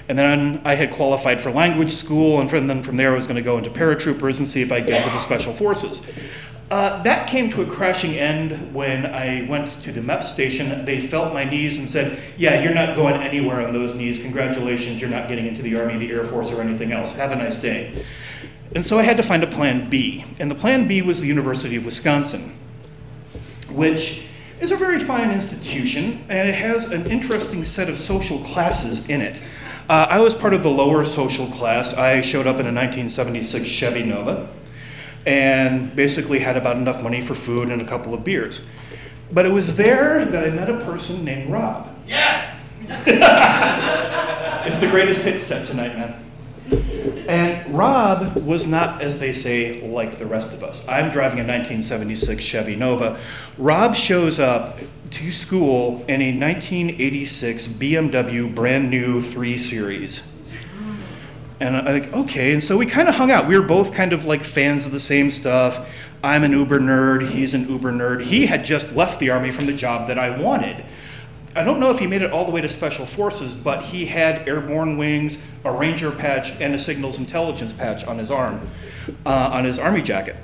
And then I had qualified for language school, and then from there I was going to go into paratroopers and see if I could get into the special forces. That came to a crashing end when I went to the MEP station. They felt my knees and said, yeah, you're not going anywhere on those knees. Congratulations, you're not getting into the Army, the Air Force, or anything else. Have a nice day. And so I had to find a plan B. And the plan B was the University of Wisconsin, which is a very fine institution, and it has an interesting set of social classes in it. I was part of the lower social class. I showed up in a 1976 Chevy Nova and basically had about enough money for food and a couple of beers. But it was there that I met a person named Rob. Yes! It's the greatest hit set tonight, man. And Rob was not, as they say, like the rest of us. I'm driving a 1976 Chevy Nova. Rob shows up to school in a 1986 BMW brand new 3 Series. And I'm like, okay, and so we kind of hung out. We were both kind of like fans of the same stuff. I'm an Uber nerd, he's an Uber nerd. He had just left the Army from the job that I wanted. I don't know if he made it all the way to Special Forces, but he had airborne wings, a Ranger patch, and a signals intelligence patch on his arm, on his Army jacket.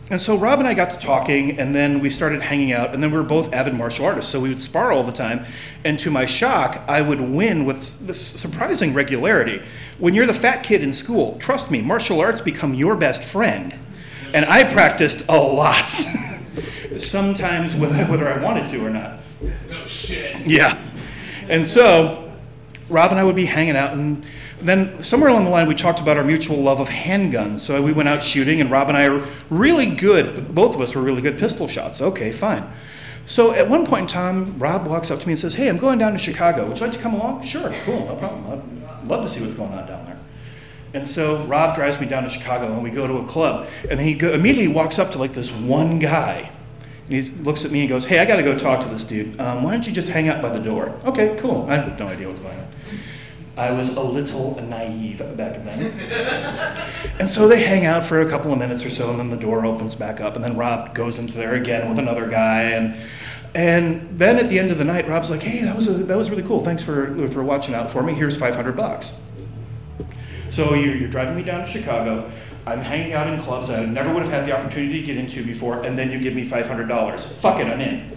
And so Rob and I got to talking, and then we started hanging out, and then we were both avid martial artists, so we would spar all the time. And to my shock, I would win with this surprising regularity. When you're the fat kid in school, trust me, martial arts become your best friend. And I practiced a lot, sometimes whether I wanted to or not. No shit. Yeah. And so Rob and I would be hanging out, and then somewhere along the line we talked about our mutual love of handguns. So we went out shooting, and Rob and I are really good, both of us were really good pistol shots. Okay, fine. So at one point in time, Rob walks up to me and says, hey, I'm going down to Chicago. Would you like to come along? Sure, cool, no problem. I'd love to see what's going on down there. And so Rob drives me down to Chicago, and we go to a club, and he immediately walks up to like this one guy. And he looks at me and goes, hey, I got to go talk to this dude. Why don't you just hang out by the door? Okay, cool. I have no idea what's going on. I was a little naive back then. And so they hang out for a couple of minutes or so, and then the door opens back up, and then Rob goes into there again with another guy. And then at the end of the night, Rob's like, hey, that was really cool. Thanks for watching out for me. Here's $500. So you're driving me down to Chicago. I'm hanging out in clubs I never would have had the opportunity to get into before, and then you give me $500. Fuck it, I'm in.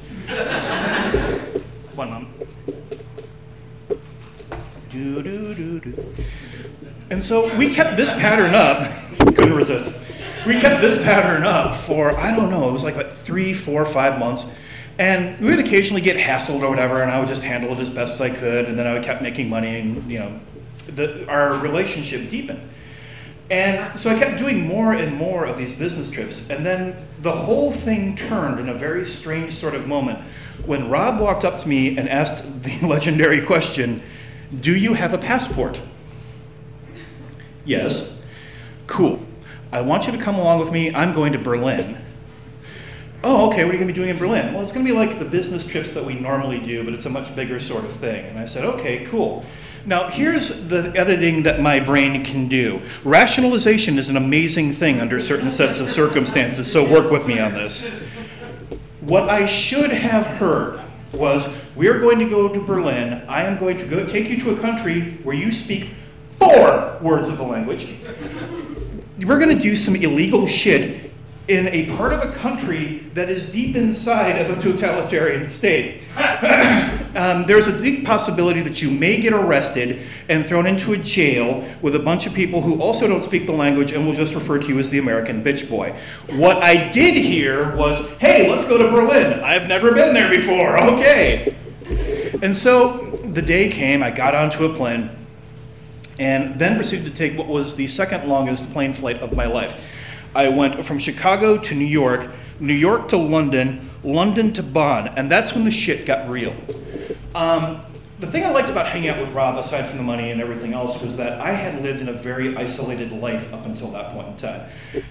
One moment. And so we kept this pattern up. Couldn't resist. We kept this pattern up for, I don't know, it was like 3, 4, 5 months. And we would occasionally get hassled or whatever, and I would just handle it as best as I could, and then I would keep making money, and our relationship deepened. And so I kept doing more and more of these business trips, and then the whole thing turned in a very strange sort of moment when Rob walked up to me and asked the legendary question, do you have a passport? Yes. Cool. I want you to come along with me. I'm going to Berlin. Oh, okay, what are you going to be doing in Berlin? Well, it's going to be like the business trips that we normally do, but it's a much bigger sort of thing. And I said, okay, cool. Now, here's the editing that my brain can do. Rationalization is an amazing thing under certain sets of circumstances, so work with me on this. What I should have heard was, we're going to go to Berlin. I am going to go take you to a country where you speak 4 words of the language. We're going to do some illegal shit in a part of a country that is deep inside of a totalitarian state. There's a deep possibility that you may get arrested and thrown into a jail with a bunch of people who also don't speak the language and will just refer to you as the American bitch boy. What I did hear was, hey, let's go to Berlin. I've never been there before, okay. And so the day came, I got onto a plane, and then proceeded to take what was the second longest plane flight of my life. I went from Chicago to New York to London, London to Bonn, and that's when the shit got real. The thing I liked about hanging out with Rob, aside from the money and everything else, was that I had lived in a very isolated life up until that point in time.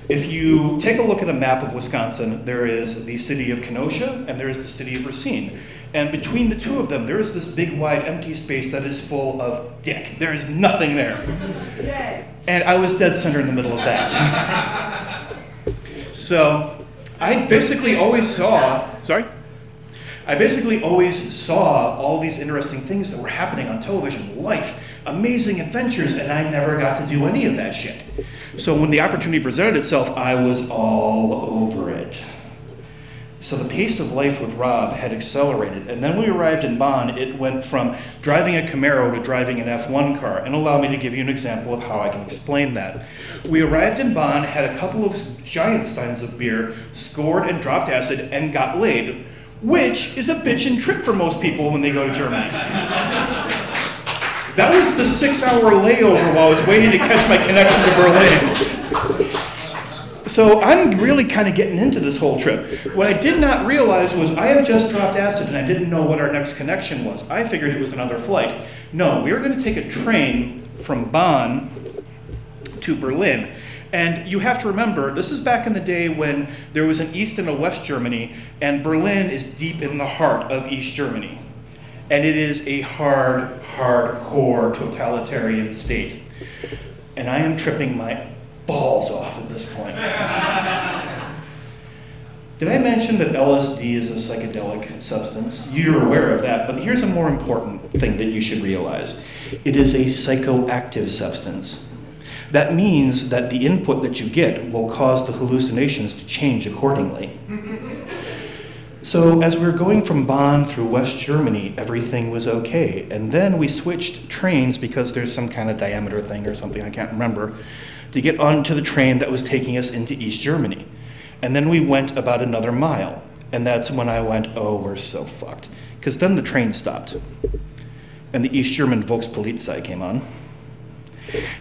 If you take a look at a map of Wisconsin, there is the city of Kenosha and there is the city of Racine. And between the two of them, there is this big, wide, empty space that is full of dick. There is nothing there. And I was dead center in the middle of that. So I basically always saw, all these interesting things that were happening on television, life, amazing adventures, and I never got to do any of that shit. So when the opportunity presented itself, I was all over it. So the pace of life with Rob had accelerated, and then when we arrived in Bonn, it went from driving a Camaro to driving an F1 car, and allow me to give you an example of how I can explain that. We arrived in Bonn, had a couple of giant steins of beer, scored and dropped acid, and got laid, which is a bitchin' trip for most people when they go to Germany. That was the 6-hour layover while I was waiting to catch my connection to Berlin. So I'm really kind of getting into this whole trip. What I did not realize was I had just dropped acid and I didn't know what our next connection was. I figured it was another flight. No, we were going to take a train from Bonn to Berlin. And you have to remember, this is back in the day when there was an East and a West Germany, and Berlin is deep in the heart of East Germany. And it is a hardcore totalitarian state. And I am tripping my balls off at this point. Did I mention that LSD is a psychedelic substance? You're aware of that, but here's a more important thing that you should realize. It is a psychoactive substance. That means that the input that you get will cause the hallucinations to change accordingly. So as we were going from Bonn through West Germany, everything was okay. And then we switched trains because there's some kind of diameter thing or something, I can't remember, to get onto the train that was taking us into East Germany. And then we went about another mile. And that's when I went, oh, we're so fucked. Because then the train stopped. And the East German Volkspolizei came on.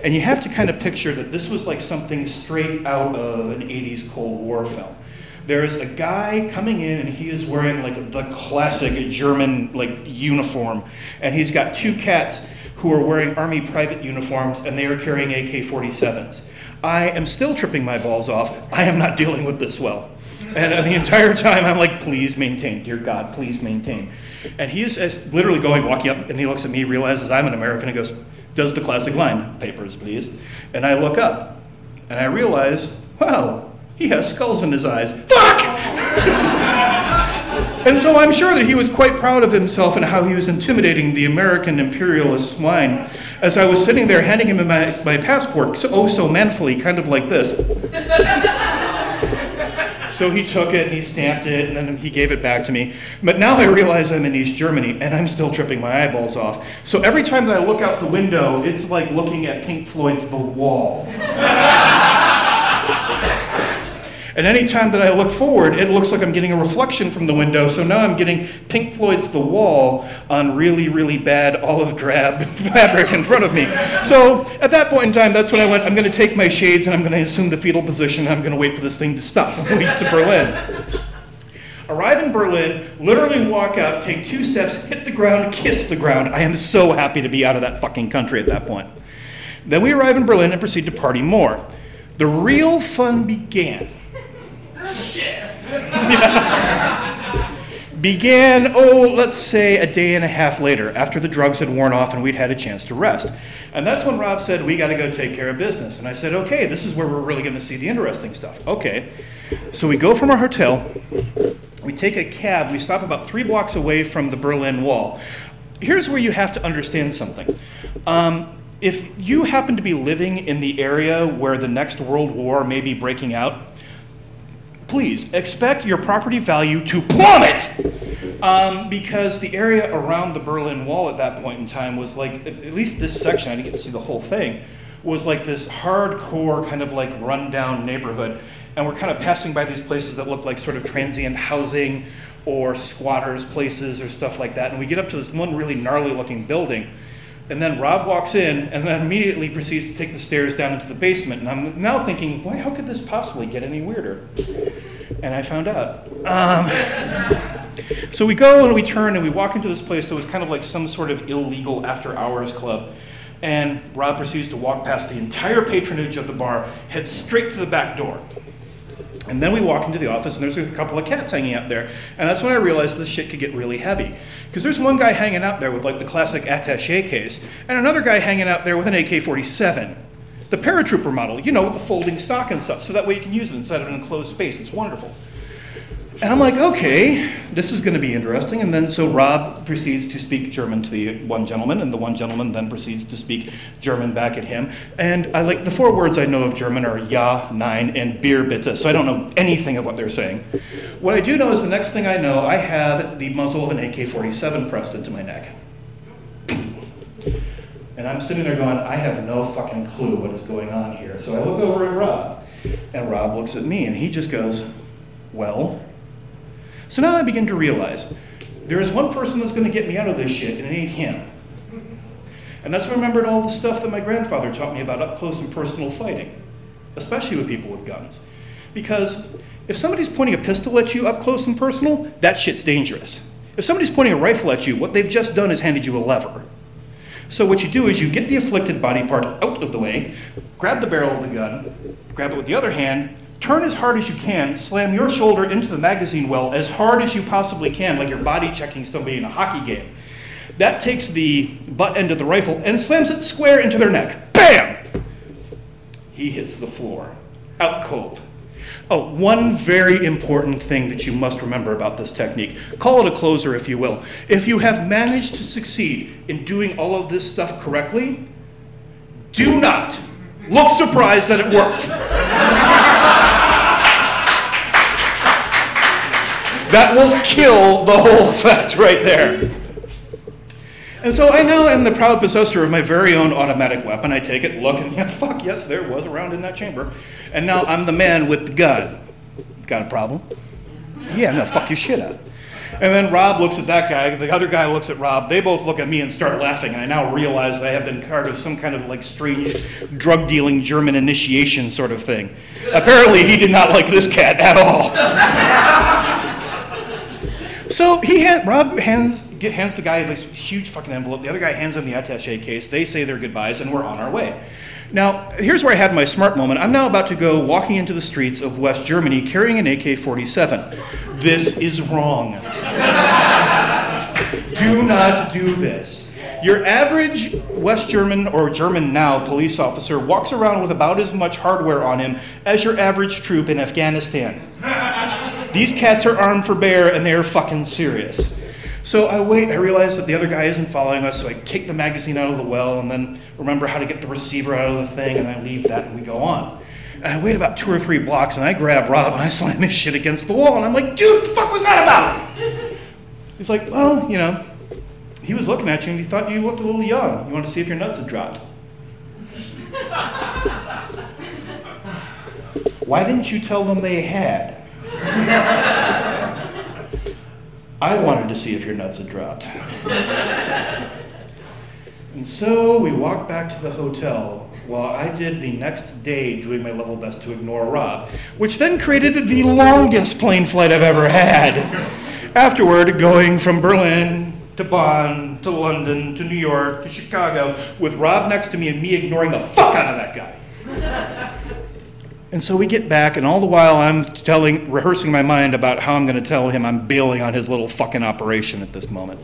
And you have to kind of picture that this was like something straight out of an 80s Cold War film. There is a guy coming in and he is wearing like the classic German like uniform. And he's got two cats who are wearing army private uniforms and they are carrying AK-47s. I am still tripping my balls off. I am not dealing with this well. And the entire time I'm like, please maintain, dear God, please maintain. And he is literally going, walking up, and he looks at me, realizes I'm an American, and goes, does the classic line, papers, please. And I look up, and I realize, wow, he has skulls in his eyes. Fuck! And so I'm sure that he was quite proud of himself and how he was intimidating the American imperialist swine as I was sitting there handing him my passport, so manfully, kind of like this. So he took it and he stamped it and then he gave it back to me. But now I realize I'm in East Germany and I'm still tripping my eyeballs off. So every time that I look out the window, it's like looking at Pink Floyd's The Wall. And any time that I look forward, it looks like I'm getting a reflection from the window. So now I'm getting Pink Floyd's The Wall on really, really bad olive drab fabric in front of me. So at that point in time, that's when I went, I'm going to take my shades and I'm going to assume the fetal position and I'm going to wait for this thing to stop. We get to Berlin. Arrive in Berlin, literally walk out, take 2 steps, hit the ground, kiss the ground. I am so happy to be out of that fucking country at that point. Then we arrive in Berlin and proceed to party more. The real fun began. Began, let's say a day and a half later, after the drugs had worn off and we'd had a chance to rest. And that's when Rob said, we gotta go take care of business. And I said, okay, this is where we're really gonna see the interesting stuff. Okay, so we go from our hotel, we take a cab, we stop about 3 blocks away from the Berlin Wall. Here's where you have to understand something. If you happen to be living in the area where the next World War may be breaking out, please expect your property value to plummet because the area around the Berlin Wall at that point in time was like, at least this section, I didn't get to see the whole thing, was like this hardcore kind of like rundown neighborhood. And we're kind of passing by these places that look like sort of transient housing or squatters' places or stuff like that. And we get up to this one really gnarly looking building. And then Rob walks in and then immediately proceeds to take the stairs down into the basement. And I'm now thinking, boy, how could this possibly get any weirder? And I found out. So we go and we turn and we walk into this place that was kind of like some sort of illegal after-hours club. And Rob proceeds to walk past the entire patronage of the bar, heads straight to the back door. And then we walk into the office and there's a couple of cats hanging out there. And that's when I realized this shit could get really heavy. Because there's one guy hanging out there with like the classic attaché case, and another guy hanging out there with an AK-47. The paratrooper model, you know, with the folding stock and stuff, so that way you can use it inside of an enclosed space. It's wonderful. And I'm like, okay, this is gonna be interesting. And then so Rob proceeds to speak German to the one gentleman, and the one gentleman then proceeds to speak German back at him. And I like, the 4 words I know of German are ja, nein, and Bier bitte, so I don't know anything of what they're saying. What I do know is the next thing I know, I have the muzzle of an AK-47 pressed into my neck. And I'm sitting there going, I have no fucking clue what is going on here. So I look over at Rob, and Rob looks at me, and he just goes, well? So now I begin to realize, there is one person that's gonna get me out of this shit, and it ain't him. And that's when I remembered all the stuff that my grandfather taught me about up close and personal fighting, especially with people with guns. Because if somebody's pointing a pistol at you up close and personal, that shit's dangerous. If somebody's pointing a rifle at you, what they've just done is handed you a lever. So what you do is you get the afflicted body part out of the way, grab the barrel of the gun, grab it with the other hand, turn as hard as you can, slam your shoulder into the magazine well as hard as you possibly can, like you're body checking somebody in a hockey game. That takes the butt end of the rifle and slams it square into their neck. Bam! He hits the floor, out cold. Oh, one very important thing that you must remember about this technique. Call it a closer, if you will. If you have managed to succeed in doing all of this stuff correctly, do not look surprised that it works. That will kill the whole effect right there. And so I now am the proud possessor of my very own automatic weapon. I take it, look, and yeah, fuck, yes, there was a round in that chamber. And now I'm the man with the gun. Got a problem? Yeah, no, fuck your shit up. And then Rob looks at that guy, the other guy looks at Rob, they both look at me and start laughing, and I now realize I have been part of some kind of like strange drug-dealing German initiation sort of thing. Apparently he did not like this cat at all. So Rob hands the guy this huge fucking envelope. The other guy hands him the attaché case. They say their goodbyes, and we're on our way. Now, here's where I had my smart moment. I'm now about to go walking into the streets of West Germany carrying an AK-47. This is wrong. Do not do this. Your average West German or German now police officer walks around with about as much hardware on him as your average troop in Afghanistan. These cats are armed for bear, and they're fucking serious. So I wait, I realize that the other guy isn't following us, so I take the magazine out of the well, and then remember how to get the receiver out of the thing, and I leave that, and we go on. And I wait about 2 or 3 blocks, and I grab Rob, and I slam his shit against the wall, and I'm like, dude, what the fuck was that about? He's like, well, you know, he was looking at you, and he thought you looked a little young. You wanted to see if your nuts had dropped. Why didn't you tell them they had? I wanted to see if your nuts had dropped. And so we walked back to the hotel while I did the next day doing my level best to ignore Rob, which then created the longest plane flight I've ever had. Afterward, going from Berlin to Bonn to London to New York to Chicago with Rob next to me and me ignoring the fuck out of that guy. And so we get back, and all the while I'm rehearsing my mind about how I'm going to tell him I'm bailing on his little fucking operation at this moment.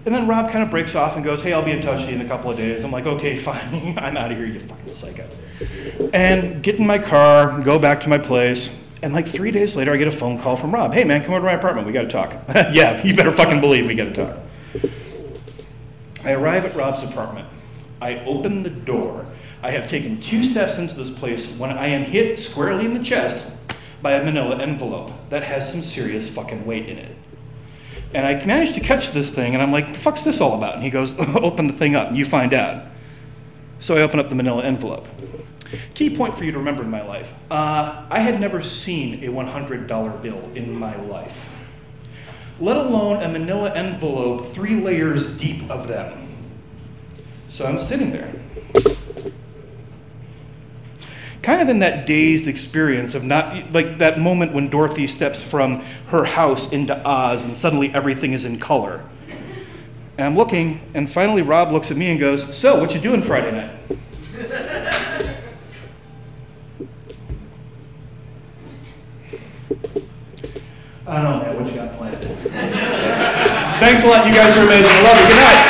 And then Rob kind of breaks off and goes, hey, I'll be in touch with you in a couple of days. I'm like, okay, fine, I'm out of here, you fucking psycho. And get in my car, go back to my place, and like 3 days later I get a phone call from Rob. Hey man, come over to my apartment, we gotta talk. Yeah, you better fucking believe we gotta talk. I arrive at Rob's apartment. I open the door. I have taken 2 steps into this place when I am hit squarely in the chest by a manila envelope that has some serious fucking weight in it. And I managed to catch this thing, and I'm like, the fuck's this all about? And he goes, open the thing up, and you find out. So I open up the manila envelope. Key point for you to remember in my life. I had never seen a $100 bill in my life, let alone a manila envelope 3 layers deep of them. So I'm sitting there, kind of in that dazed experience of not, like that moment when Dorothy steps from her house into Oz and suddenly everything is in color. And I'm looking, and finally Rob looks at me and goes, so, what you doing Friday night? I don't know, man, what you got planned? Thanks a lot, you guys are amazing. I love you, good night.